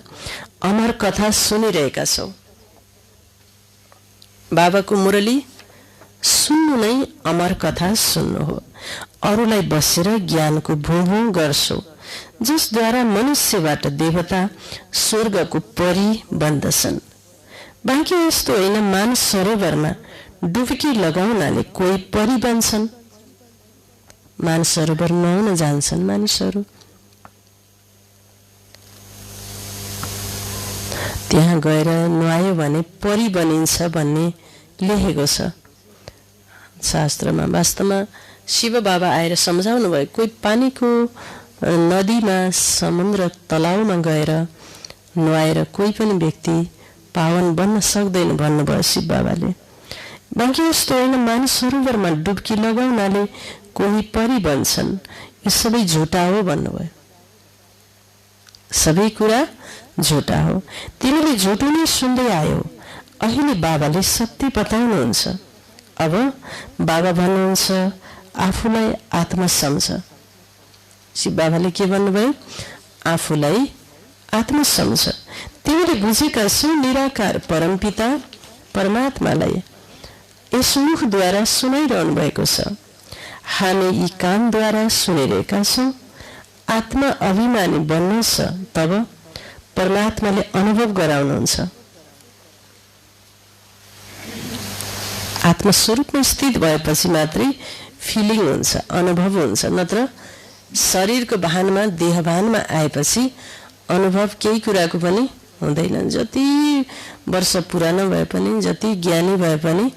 अमर कथा सुनिरहेका छौ। बाबाको मुरली सुन्नु नै अमर कथा सुन्नु हो। अरूलाई बसेर ज्ञानको भूभू गर्छौ, जसद्वारा मनुष्यबाट देवता, स्वर्गको परी बन्दछन्। बाँकी यस्तो होइन मान सरोवरमा डुबकी लगाउनाले कोही परी बन्छन्। मान सरोवर नुहाउन जान्छन् मानिसहरू। त्यहाँ गएर नुहायो भने परी बनिन्छ भन्ने लेखेको छ शास्त्रमा। वास्तवमा शिव बाबा आएर सम्झाउनु भयो। कोही पानीको नदीमा, समुद्र, तलाउमा गएर नुहाएर कोही पनि व्यक्ति पावन बन्न सक्दैन भन्नुभयो शिव बाबाले। बाँकी यस्तो होइन मानिस सरोवरमा डुब्की लगाउनाले कोही परी बन्छन्। यो सबै झुटा हो भन्नुभयो। सबै कुरा झुटा हो। तिमीले झुटो नै सुन्दै आयो। अहिले बाबाले सत्य बताउनुहुन्छ। अब बाबा भन्नुहुन्छ आफूलाई आत्मा सम्झ। शिव बाबाले के भन्नुभयो? आफूलाई आत्मा सम्झ। तिमीले बुझेका छौ निराकार परमपिता परमात्मालाई यस मुखद्वारा सुनाइरहनु भएको छ। हामी यी कानद्वारा सुनिरहेका छौँ। आत्मा अभिमानी बन्नु छ, तब परमात्माले अनुभव गराउनुहुन्छ। आत्मस्वरूपमा स्थित भएपछि मात्रै फिलिङ हुन्छ, अनुभव हुन्छ। नत्र शरीरको भानमा, देह भानमा आएपछि अनुभव केही कुराको पनि हुँदैन। जति वर्ष पुरानो भए पनि, जति ज्ञानी भए पनि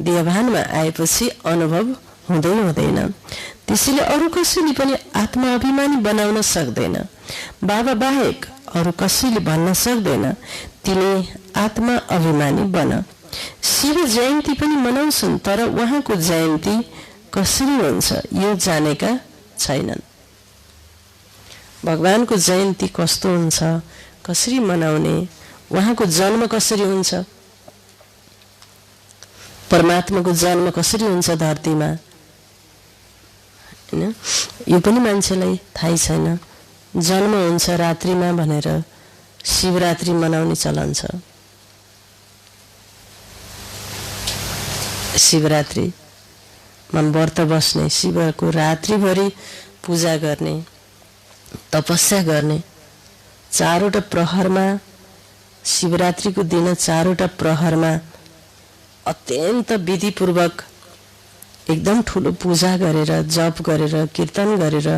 देहभानमा आएपछि अनुभव हुँदैन। त्यसैले अरू कसैले पनि आत्मा अभिमानी बनाउन सक्दैन। बाबा बाहेक अरू कसैले भन्न सक्दैन तिमी आत्मा अभिमानी बन। शिव जयन्ती पनि मनाउँछन्, तर उहाँको जयन्ती कसरी हुन्छ यो जानेका छैनन्। भगवानको जयन्ती कस्तो हुन्छ, कसरी मनाउने, उहाँको जन्म कसरी हुन्छ, परमात्माको जन्म कसरी हुन्छ धरतीमा, हैन, यो पनि मान्छेलाई थाहै छैन। जन्म हुन्छ रात्रिमा भनेर शिवरात्रि मनाउने चलन छ। शिवरात्रि व्रत बस्ने, शिवको रात्रिभरि पूजा गर्ने, तपस्या गर्ने, चारवटा प्रहरमा शिवरात्रिको दिन चारवटा प्रहरमा अत्यन्त विधिपूर्वक एकदम ठुलो पूजा गरेर, जप गरेर, कीर्तन गरेर,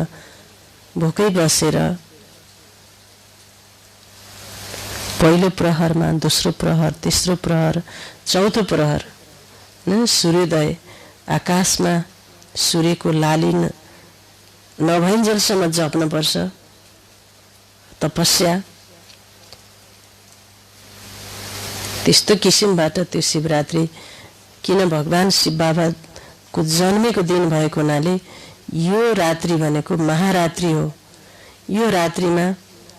भोकै बसेर पहिलो प्रहरमा, दोस्रो प्रहर, तेस्रो प्रहर, चौथो प्रहर सूर्योदय, आकाशमा सूर्यको लाली नभइन्जेलसम्म जप्नुपर्छ, तपस्या। त्यस्तो किसिमबाट त्यो शिवरात्रि, किन भगवान शिव बाबाको जन्मेको दिन भएको हुनाले यो रात्रि भनेको महारात्रि हो। यो रात्रिमा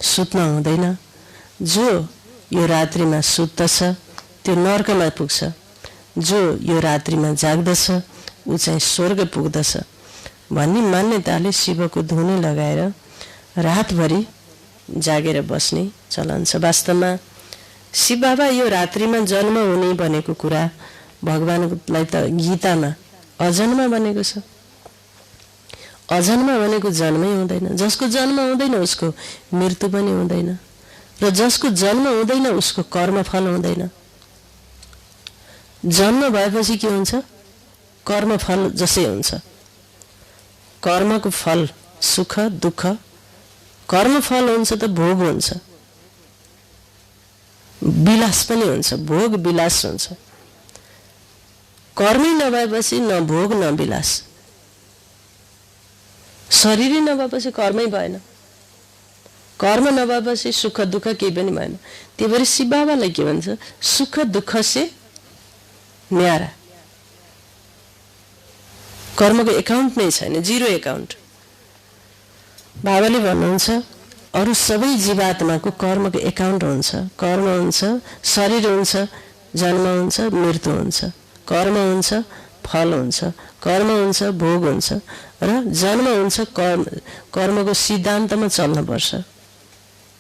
सुत्न हुँदैन। जो यो रात्रिमा सुत्दछ त्यो नर्कमा पुग्छ, जो यो रात्रिमा जाग्दछ ऊ चाहिँ स्वर्ग पुग्दछ भन्ने मान्यताले शिवको धुनी लगाएर रातभरि जागेर बस्ने चलन छ। वास्तवमा शिव बाबा यो रात्रिमा जन्म हुने भनेको कुरा भगवानलाई त गीतामा अजन्म भनेको छ। अजन्म भनेको जन्मै हुँदैन। जसको जन्म हुँदैन उसको मृत्यु पनि हुँदैन, र जसको जन्म हुँदैन उसको कर्मफल हुँदैन। जन्म भएपछि के हुन्छ? कर्मफल जसै हुन्छ। कर्मको फल सुख दुःख, कर्मफल हुन्छ त भोग हुन्छ, विलास पनि हुन्छ, भोग विलास हुन्छ। कर्मै नभएपछि न भोग न विलास। शरीरै नभएपछि कर्मै भएन, कर्म नभएपछि सुख दुःख केही पनि भएन। त्यही भएर शिव बाबालाई के भन्छ? सुख दुःख से न्यारा। कर्मको एकाउन्ट नै छैन, जिरो एकाउन्ट। बाबाले भन्नुहुन्छ अरू सबै जीवात्माको कर्मको एकाउन्ट हुन्छ। कर्म हुन्छ, शरीर हुन्छ, जन्म हुन्छ, मृत्यु हुन्छ, कर्म हुन्छ, फल हुन्छ, कर्म हुन्छ, भोग हुन्छ, र जन्म हुन्छ। कर्मको सिद्धान्तमा चल्नुपर्छ।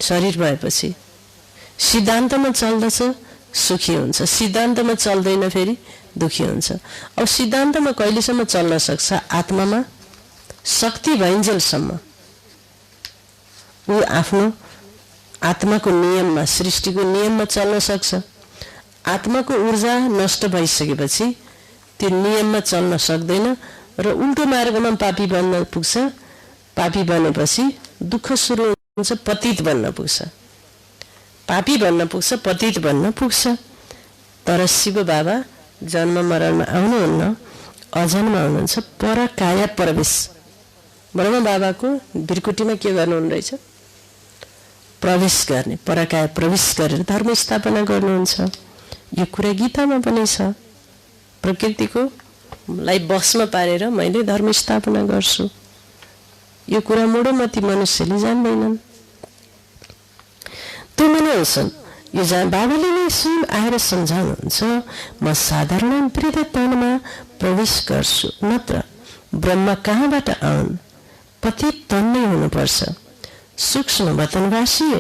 शरीर भएपछि सिद्धान्तमा चल्दछ सुखी हुन्छ, सिद्धान्तमा चल्दैन फेरि दुखी हुन्छ। अब सिद्धान्तमा कहिलेसम्म चल्न सक्छ? आत्मामा शक्ति भइन्जेलसम्म ऊ आफ्नो आत्माको नियममा, सृष्टिको नियममा चल्न सक्छ। आत्माको ऊर्जा नष्ट भइसकेपछि त्यो नियममा चल्न सक्दैन र उल्टो मार्गमा पापी बन्न पुग्छ। पापी बनेपछि दुःख सुरु हुन्छ, पतित बन्न पुग्छ। पापी बन्न पुग्छ, पतित बन्न पुग्छ। तर शिव बाबा जन्म मरणमा आउनुहुन्न, अजन्म हुनुहुन्छ। परकाया प्रवेश। ब्रह्म बाबाको बिरकुटीमा के गर्नुहुन्न रहेछ? प्रवेश गर्ने, परकाया प्रवेश गरेर धर्म स्थापना गर्नुहुन्छ। यो कुरा गीतामा पनि छ। प्रकृतिको लाई बसमा पारेर मैले धर्म स्थापना गर्छु। यो कुरा मूढमती मनुष्यले जान्दैनन्। त्यो मनाउँछन्। यो बाबाले नै स्वयं आएर सम्झाउनुहुन्छ, म साधारण वृद्ध तनमा प्रवेश गर्छु, नत्र ब्रह्म कहाँबाट आउन्? पतित तन नै हुनुपर्छ। सूक्ष्म वतनवासी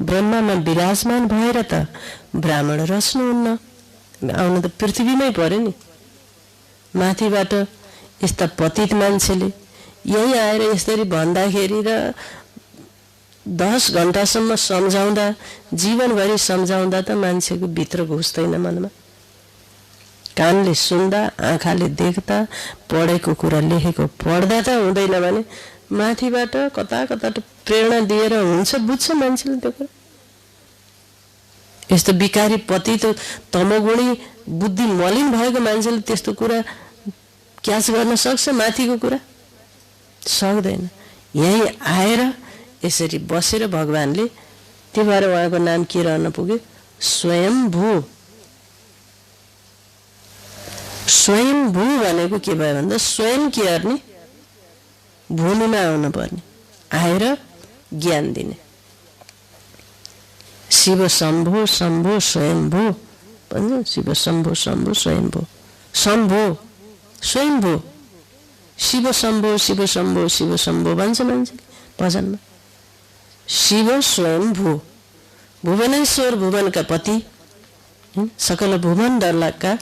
ब्रह्ममा विराजमान भएर त ब्राह्मण रच्नुहुन्न। आउनु त पृथ्वीमै पर्यो नि। माथिबाट यस्ता पतित मान्छेले यही आएर यसरी भन्दाखेरि र 10 घण्टासम्म सम्झाउँदा, जीवनभरि सम्झाउँदा त मान्छेको भित्र घुस्दैन मनमा। कानले सुन्दा, आँखाले देख्दा, पढेको कुरा लेखेको पढ्दा त हुँदैन भने माथिबाट कता कता प्रेरणा दिएर हुन्छ, बुझ्छ मान्छेले त्यो कुरा। यस्तो विकारी पतित तमोगुणी बुद्धि मलिन भएको मान्छेले त्यस्तो कुरा क्याच गर्न सक्छ? माथिको कुरा सक्दैन। यही आएर यसरी बसेर भगवानले, त्यो भएर उहाँको नाम के रहन पुग्यो? स्वयम्भू। स्वयम्भू भनेको के भयो भन्दा स्वयं के गर्ने? भूमिमा आउनु पर्ने, आएर ज्ञान दिने। शिव शम्भो शम्भो स्वयम्भू भन्छ। शिव शम्भो शम्भो स्वयम्भू, शम्भो स्वयम्भू, शिव शम्भो शिव शम्भो शिव शम्भो भन्छ मान्छे भजनमा। शिव स्वयम्भू, भुवनेश्वर भुवनका पति, सकल भुवन डरलाका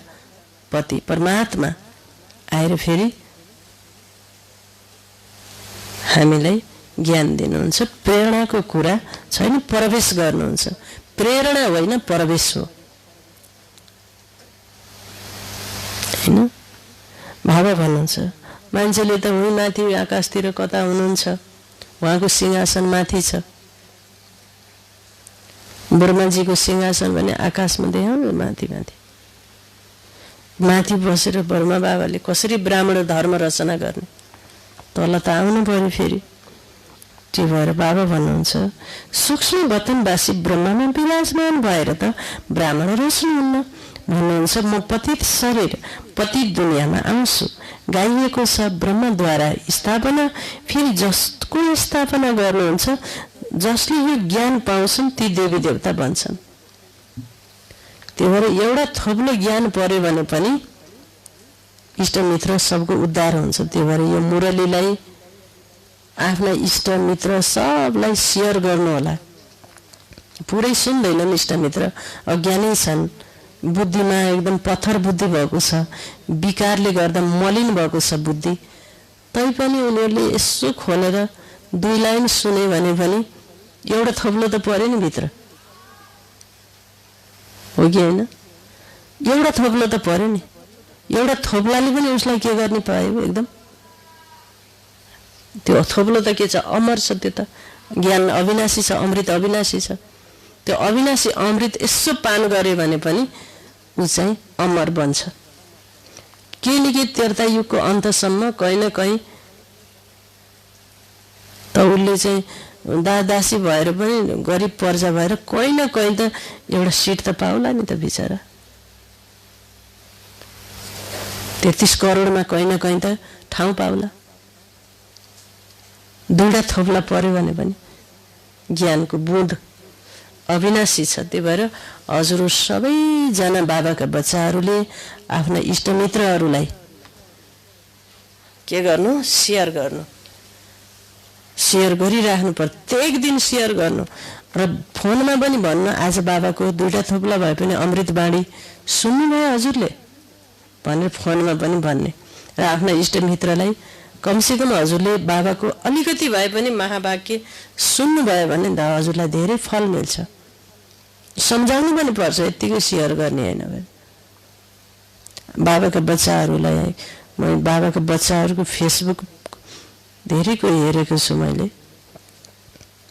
पति परमात्मा आएर फेरि हामीलाई ज्ञान दिनुहुन्छ। प्रेरणाको कुरा छैन, प्रवेश गर्नुहुन्छ। प्रेरणा होइन, प्रवेश हो हैन। बाबा भन्नुहुन्छ मान्छेले त उही माथि आकाशतिर कता हुनुहुन्छ, उहाँको सिंहासन माथि छ। ब्रह्माजीको सिंहासन भने आकाशमा देखाउनु, माथि माथि माथि बसेर ब्रह्मा बाबाले कसरी ब्राह्मण धर्म रचना गर्ने, तल त आउनु पर्यो फेरि। त्यही भएर बाबा भन्नुहुन्छ सूक्ष्म वतनवासी ब्रह्मामा विराजमान भएर त ब्राह्मण रच्नुहुन्न। भन्नुहुन्छ म पतित शरीर पतित दुनियाँमा आउँछु, गाइएको छ ब्रह्मद्वारा स्थापना, फेरि जसको स्थापना गर्नुहुन्छ जसले यो ज्ञान पाउँछन् ती देवी देवता बन्छन्। त्यही भएर एउटा थोप्लो ज्ञान पर्यो भने पनि इष्टमित्र सबको उद्धार हुन्छ। त्यही भएर यो मुरलीलाई आफ्ना इष्टमित्र सबलाई सेयर गर्नु होला। पुरै सुन्दैनन् इष्टमित्र, अज्ञानी छन्, बुद्धिमा एकदम पत्थर बुद्धि भएको छ, विकारले गर्दा मलिन भएको छ बुद्धि। तैपनि उनीहरूले यसो खोलेर 2 लाइन सुने भने पनि एउटा थोप्लो त पर्यो नि भित्र, हो कि होइन? एउटा थोप्लो त पर्यो नि। एउटा थोप्लाले पनि उसलाई के गर्ने पायो एकदम? त्यो थोप्लो त के छ? अमर छ। त्यो त ज्ञान अविनाशी छ, अमृत अविनाशी छ। त्यो अविनाशी अमृत यसो पान गर्यो भने पनि ऊ चाहिँ अमर बन्छ। केही न केही त्रेता युगको अन्तसम्म कहीँ न कहीँ त उसले चाहिँ दासी भएर पनि गरिब पर्जा भएर कहीँ न कहीँ त एउटा सिट त पाउला नि त बिचरा। 33 करोडमा कहीँ न कहीँ त ठाउँ पाउला। 2 थोप्ला पर्यो भने पनि ज्ञानको बुँद अविनाशी छ। त्यही भएर हजुर सबैजना बाबाका बच्चाहरूले आफ्ना इष्टमित्रहरूलाई के गर्नु? सेयर गर्नु, सेयर गरिराख्नु, प्रत्येक दिन सेयर गर्नु। र फोनमा पनि भन्नु आज बाबाको 2 थोप्ला भए पनि अमृतवाणी सुन्नुभयो हजुरले भनेर फोनमा पनि भन्ने। र आफ्ना इष्टमित्रलाई कमसेकम हजुरले बाबाको अलिकति भए पनि महावाक्य सुन्नुभयो भने हजुरलाई धेरै फल मिल्छ। सम्झाउनु पनि पर्छ, यत्तिकै सेयर गर्ने होइन भने। बाबाका बच्चाहरूलाई म बाबाका बच्चाहरूको फेसबुक धेरैको हेरेको छु, मैले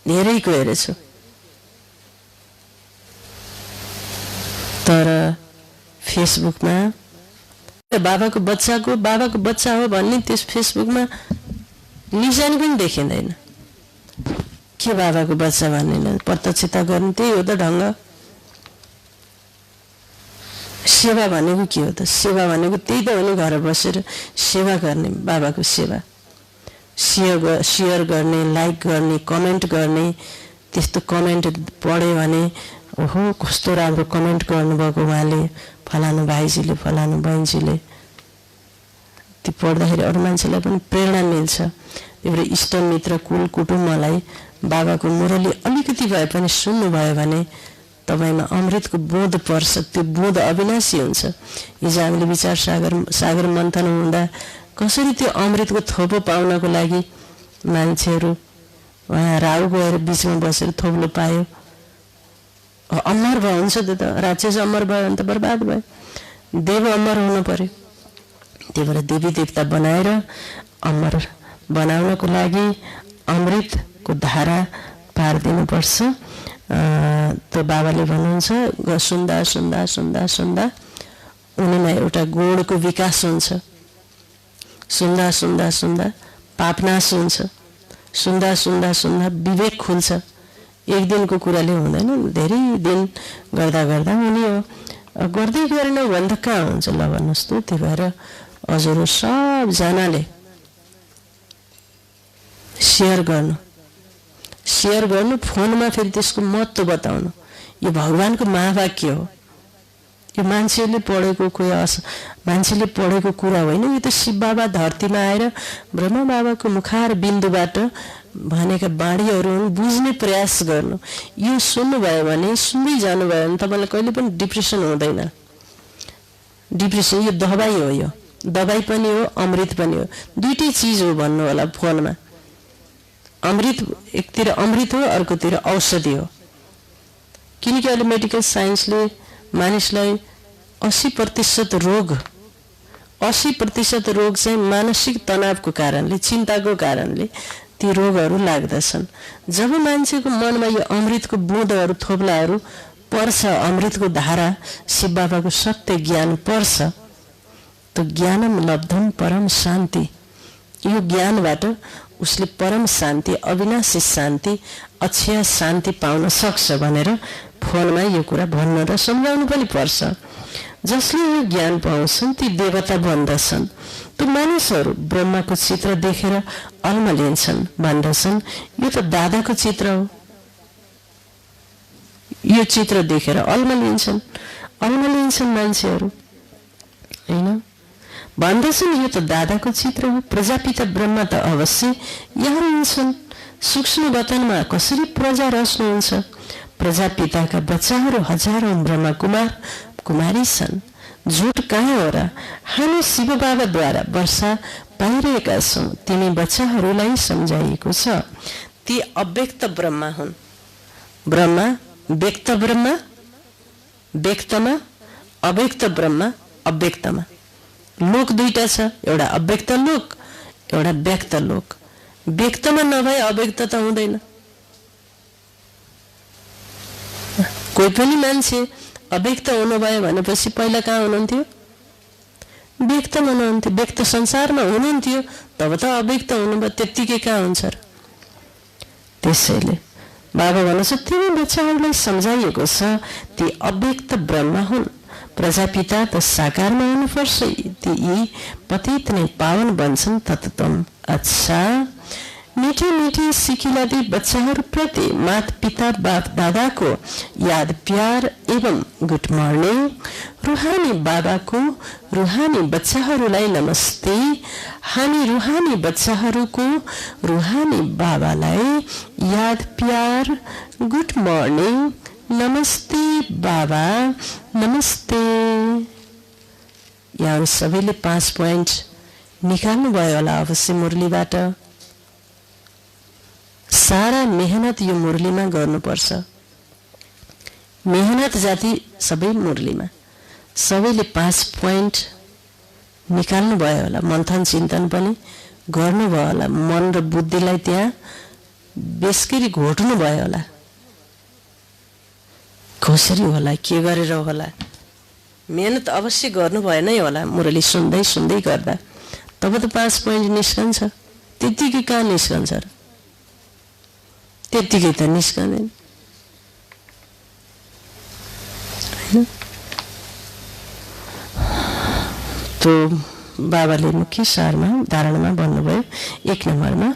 धेरैको हेरेछु। तर फेसबुकमा बाबाको बच्चा हो भन्ने त्यस फेसबुकमा निशानी पनि देखिँदैन। के बाबाको बच्चा भन्ने प्रत्यक्षता गर्ने त्यही हो त ढङ्ग। सेवा भनेको के हो त? सेवा भनेको त्यही त हो नि, घर बसेर सेवा गर्ने, बाबाको सेवा। सेयर गर्ने, लाइक गर्ने, कमेन्ट गर्ने। त्यस्तो कमेन्ट पढ्यो भने ओहो कस्तो राम्रो कमेन्ट गर्नुभएको उहाँले, फलानु भाइजीले, फलानु बहिनीजीले। ती पढ्दाखेरि अरू मान्छेलाई पनि प्रेरणा मिल्छ। त्यही भएर इष्टमित्र कुल कुटुम्बलाई बाबाको मुरली अलिकति भए पनि सुन्नुभयो भने तपाईँमा अमृतको बोध पर्छ। त्यो बोध अविनाशी हुन्छ। हिजो हामीले विचार सागर मन्थन हुँदा कसरी त्यो अमृतको थोपो पाउनको लागि मान्छेहरू उहाँ राहु गएर बिचमा बसेर थोप्लो पायो। अमर भयो हुन्छ त राक्षस अमर भयो भने त बर्बाद भयो। देव अमर हुनु पर्यो। त्यही भएर देवी देवता बनाएर अमर बनाउनको लागि अमृतको धारा पारिदिनुपर्छ। त बाबाले भन्नुहुन्छ सुन्दा सुन्दा सुन्दा सुन्दा उनीमा एउटा गुणको विकास हुन्छ। सुन्दा सुन्दा सुन्दा पापनाश हुन्छ। सुन्दा सुन्दा सुन्दा विवेक खुल्छ। एक दिनको कुराले हुँदैन, धेरै दिन गर्दा गर्दा हुने हो। गर्दै गरेनौँ भने त कहाँ हुन्छ ल भन्नुहोस् त। त्यही भएर हजुर सबजनाले सेयर गर्नु, फोनमा फेरि त्यसको महत्त्व बताउनु। यो भगवानको महावाक्य हो। यो मान्छेले पढेको मान्छेले पढेको कुरा होइन। यो त शिव बाबा धरतीमा आएर ब्रह्मा बाबाको मुखार बिन्दुबाट भनेका बाणीहरू बुझ्ने प्रयास गर्नु। यो सुन्नुभयो भने, सुन्दै जानुभयो भने तपाईँलाई कहिले पनि डिप्रेसन हुँदैन। डिप्रेसन यो दबाई हो, यो दबाई पनि हो, अमृत पनि हो। दुईटै चिज हो भन्नु होला फोनमा। अमृत एकतिर अमृत हो, अर्कोतिर औषधि हो। किनकि अहिले मेडिकल साइन्सले मानिसलाई 80% रोग चाहिँ मानसिक तनावको कारणले, चिन्ताको कारणले ती रोगहरू लाग्दछन्। जब मान्छेको मनमा यो अमृतको बुँदहरू, थोप्लाहरू पर्छ, अमृतको धारा, शिव बाबाको सत्य ज्ञान पर्छ, तो ज्ञानम लब्धम परम शान्ति, यो ज्ञानबाट उसले परम शान्ति, अविनाशी शान्ति, अक्षय शान्ति पाउन सक्छ भनेर फोनमा यो कुरा भन्नु र सम्झाउनु पनि पर्छ। जसले यो ज्ञान पाउँछन् ती देवता बन्दछन्। तो मानिसहरू ब्रह्माको चित्र देखेर अल्मलिन्छन्, भन्दछन् यो त दादाको चित्र हो। यो चित्र देखेर अल्मलिन्छन् मान्छेहरू, हैन? भन्दछन् यो त दादाको चित्र हो। प्रजापिता ब्रह्मा त अवश्य यहाँ हुन्छन्। सूक्ष्म वतनमा कसरी प्रजा रच्नुहुन्छ? प्रजापिताका बच्चाहरू हजारौं ब्रह्मा कुमार कुमारी छन्। झुट कहाँ हो र? हामी शिव बाबाद्वारा वर्षा पाइरहेका छौँ। तिनी बच्चाहरूलाई सम्झाइएको छ ती अव्यक्त ब्रह्मा हुन्। ब्रह्मा व्यक्त ब्रह्मा, व्यक्तमा अव्यक्त ब्रह्मा, अव्यक्तमा लोक दुईटा छ, एउटा अव्यक्त लोक, एउटा व्यक्त लोक। व्यक्तमा नभए अव्यक्त त हुँदैन। कोही पनि मान्छे अव्यक्त हुनुभयो भनेपछि पहिला कहाँ हुनुहुन्थ्यो? व्यक्तमा हुनुहुन्थ्यो, व्यक्त संसारमा हुनुहुन्थ्यो, तब त अव्यक्त हुनुभयो, त्यत्तिकै कहाँ हुन्छ र? त्यसैले बाबा भन्नुहुन्छ तिनी बच्चाहरूलाई सम्झाइएको छ ती अव्यक्त ब्रह्मा हुन्। प्रजापिता त साकारमा हुनुपर्छ, ती यी पतित नै पावन बन्छन् तत्त्वम। अच्छा, मीठी मीठी सिकिलादी बच्चाहरू प्रति मात पिता बाप दादाको याद प्यार एवं गुड मर्निङ। रूहानी बाबाको रूहानी बच्चाहरूलाई नमस्ते। हामी रूहानी बच्चाहरूको रूहानी बाबालाई याद प्यार गुड मर्निङ, नमस्ते बाबा, नमस्ते। यहाँ सबैले 5 पोइन्ट निकाल्नु भयो होला अवश्य मुरलीबाट। सारा मेहनत यो मुरलीमा गर्नुपर्छ। मेहनत जाति सबै मुरलीमा। सबैले 5 पोइन्ट निकाल्नु भयो होला, मन्थन चिन्तन पनि गर्नुभयो होला, मन र बुद्धिलाई त्यहाँ बेसकरी घोट्नु भयो होला। कसरी होला, के गरेर होला, मेहनत अवश्य गर्नु भएन होला। मुरली सुन्दै सुन्दै गर्दा तब त 5 पोइन्ट निस्कन्छ। त्यतिकै कहाँ निस्कन्छ र? त्यतिकै त निस्कँदैन। तो बाबाले मुख्य सारमा धारणामा भन्नुभयो 1 नम्बरमा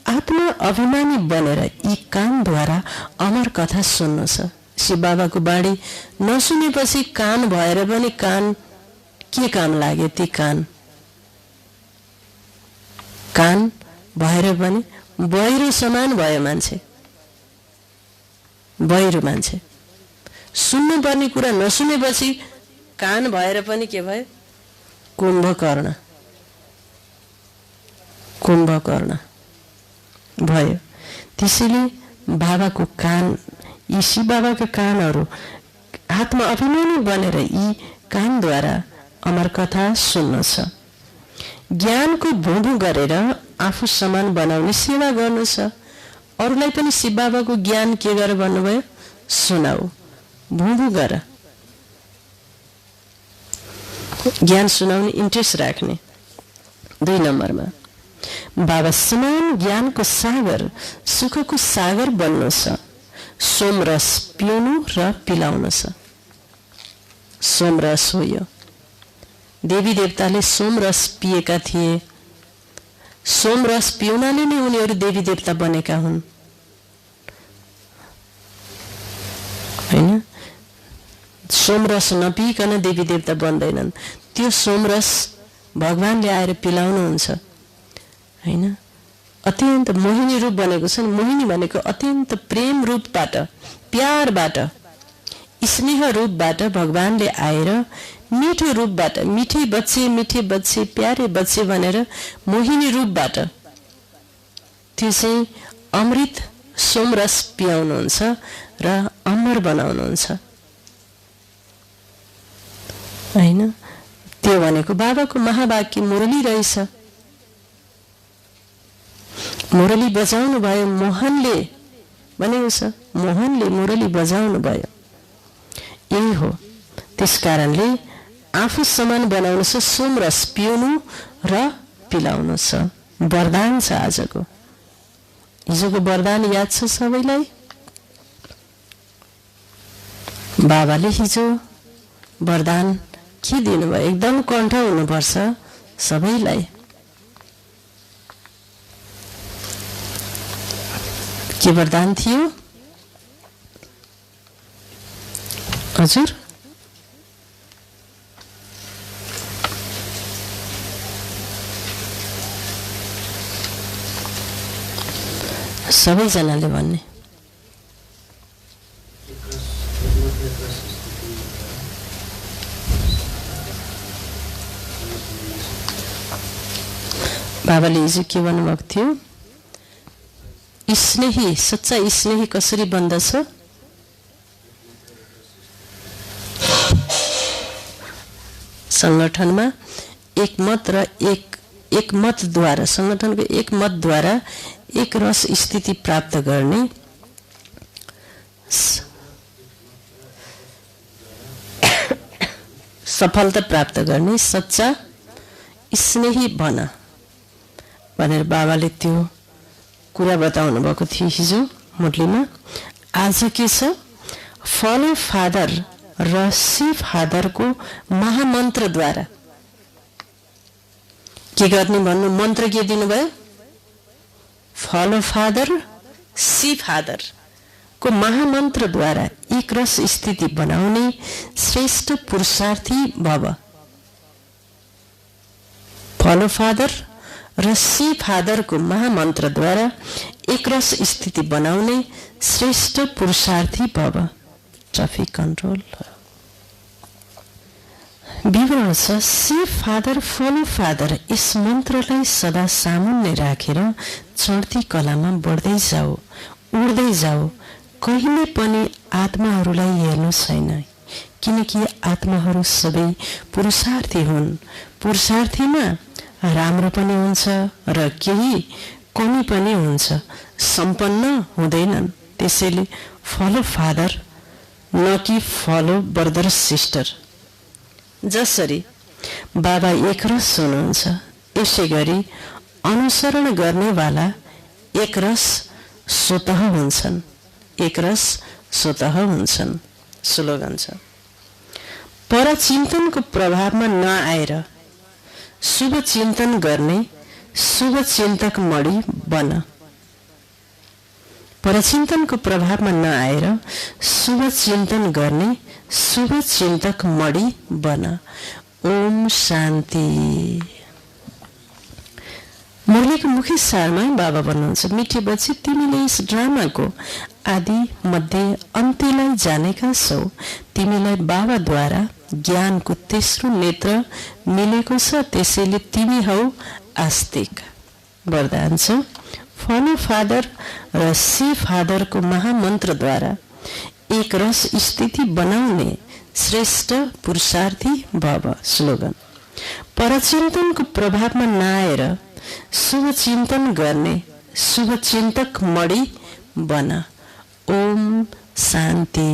आत्मा अभिमानी बनेर यी कानद्वारा अमर कथा सुन्नु छ। शिव बाबाको बाणी नसुनेपछि कान भएर पनि कान के काम लाग्यो? ती कान भएर पनि बहिरो समान भयो मान्छे। बहिरो मान्छे सुन्नुपर्ने कुरा नसुनेपछि कान भएर पनि के भयो? कुम्भकर्ण भयो। त्यसैले बाबाको कान, यी शिव बाबाका कानहरू आत्मा अभिमानी बनेर यी कानद्वारा अमर कथा सुन्न छ। ज्ञानको भुभु गरेर आफू समान बनाउने सेवा गर्नु छ। अरूलाई पनि शिव बाबाको ज्ञान के गरेर भन्नुभयो? सुनाऊ, भुभु गर, ज्ञान सुनाउने इन्ट्रेस्ट राख्ने। 2 नम्बरमा बाबा समान ज्ञानको सागर, सुखको सागर बन्नु छ। सोमरस पिउनु र पिलाउनु छ। सोमरस हो यो। देवी देवताले सोमरस पिएका थिए। सोमरस पिउनाले नै उनीहरू देवी देवता बनेका हुन्, हैन? सोमरस नपिकन देवी देवता बन्दैनन्। त्यो सोमरस भगवानले आएर पिलाउनुहुन्छ, हैन? अत्यन्त मोहिनी रूप बनेको छ। मोहिनी भनेको अत्यन्त प्रेम रूपबाट, प्यारबाट, स्नेह रूपबाट भगवानले आएर मीठो रूपबाट, मीठे बच्चे प्यारे बच्चे भनेर मोहिनी रूपबाट त्यो चाहिँ अमृत सोमरस पियाउनुहुन्छ र अमर बनाउनुहुन्छ हैन। त्यो भनेको बाबाको महावाक्य मुरली रहेछ। मुरली बजाउनु भयो मोहनले भनेको छ, मोहनले मुरली बजाउनु भयो। यही हो, त्यसकारणले आफू समान बनाउनु छ, सोमरस पिउनु र पिलाउनु छ। वरदान छ आजको। हिजोको वरदान याद छ सबैलाई? बाबाले हिजो वरदान के दिनुभयो? एकदम कण्ठ हुनुपर्छ सबैलाई। के वरदान थियो हजुर? सबैजनाले भन्ने। बाबाले हिजो के भन्नुभएको थियो? स्नेही, सच्चा स्नेही कसरी बन्दछ? संगठनमा एक मत र एक मतद्वारा, संगठनको एक मतद्वारा एक रस स्थिति प्राप्त गर्ने, सफलता प्राप्त गर्ने सच्चा स्नेही बन भनेर बाबाले त्यो कुरा बताउनु भएको थियो हिजो मुरलीमा। आज के छ? फलो फादर र सी फादरको महामन्त्रद्वारा के गर्ने भन्नु? मन्त्र के दिनुभयो? फलो फादर सी फादर को महामन्त्रद्वारा एक रस स्थिति बनाउने श्रेष्ठ पुरुषार्थी भव। फलो फादर र सी फादर को महामन्त्रद्वारा एक रस स्थिति बनाउने श्रेष्ठ पुरुषार्थी भव। ट्राफिक कन्ट्रोल विवरण छ। सी फादर फलो फादर यस मन्त्रलाई सदा सामुन्ने राखेर चढ्ती कलामा बढ्दै जाऊ, उड्दै जाऊ। कहिले पनि आत्माहरूलाई हेर्नु छैन, किनकि आत्माहरू सबै पुरुषार्थी हुन्। पुरुषार्थीमा राम्रो पनि हुन्छ र केही कमी पनि हुन्छ, सम्पन्न हुँदैनन्। त्यसैले फलो फादर न कि फलो ब्रदर सिस्टर। जसरी बाबा एकरस हुनुहुन्छ, यसै गरी अनुसरण गर्नेवाला एकरस स्वतः हुन्छन्। एकरस स्वतः हुन्छन्। स्लोगन छ। परचिन्तनको प्रभावमा नआएर शुभ चिन्तन गर्ने शुभ चिन्तक मणि बन। परचिन्तनको प्रभावमा नआएर शुभ चिन्तन गर्ने शुभ चिन्तक मणि बन। ओम शान्ति। मुरलीको मुख्य सारमा बाबा भन्नुहुन्छ, मिठे बच्ची तिमीले यस ड्रामाको आदि मध्य अन्त्यलाई जानेका छौ। तिमीलाई बाबाद्वारा ज्ञानको तेस्रो नेत्र मिलेको छ, त्यसैले तिमी हौ आस्तिक। वरदान छ। फलो फादर र सी फादरको महामन्त्रद्वारा एक रस स्थिति बनाउने श्रेष्ठ पुरुषार्थी भव। स्लोगन। परचिन्तनको प्रभावमा नआएर शुभ चिन्तन गर्ने शुभ चिन्तक मणि बन। ओम शान्ति।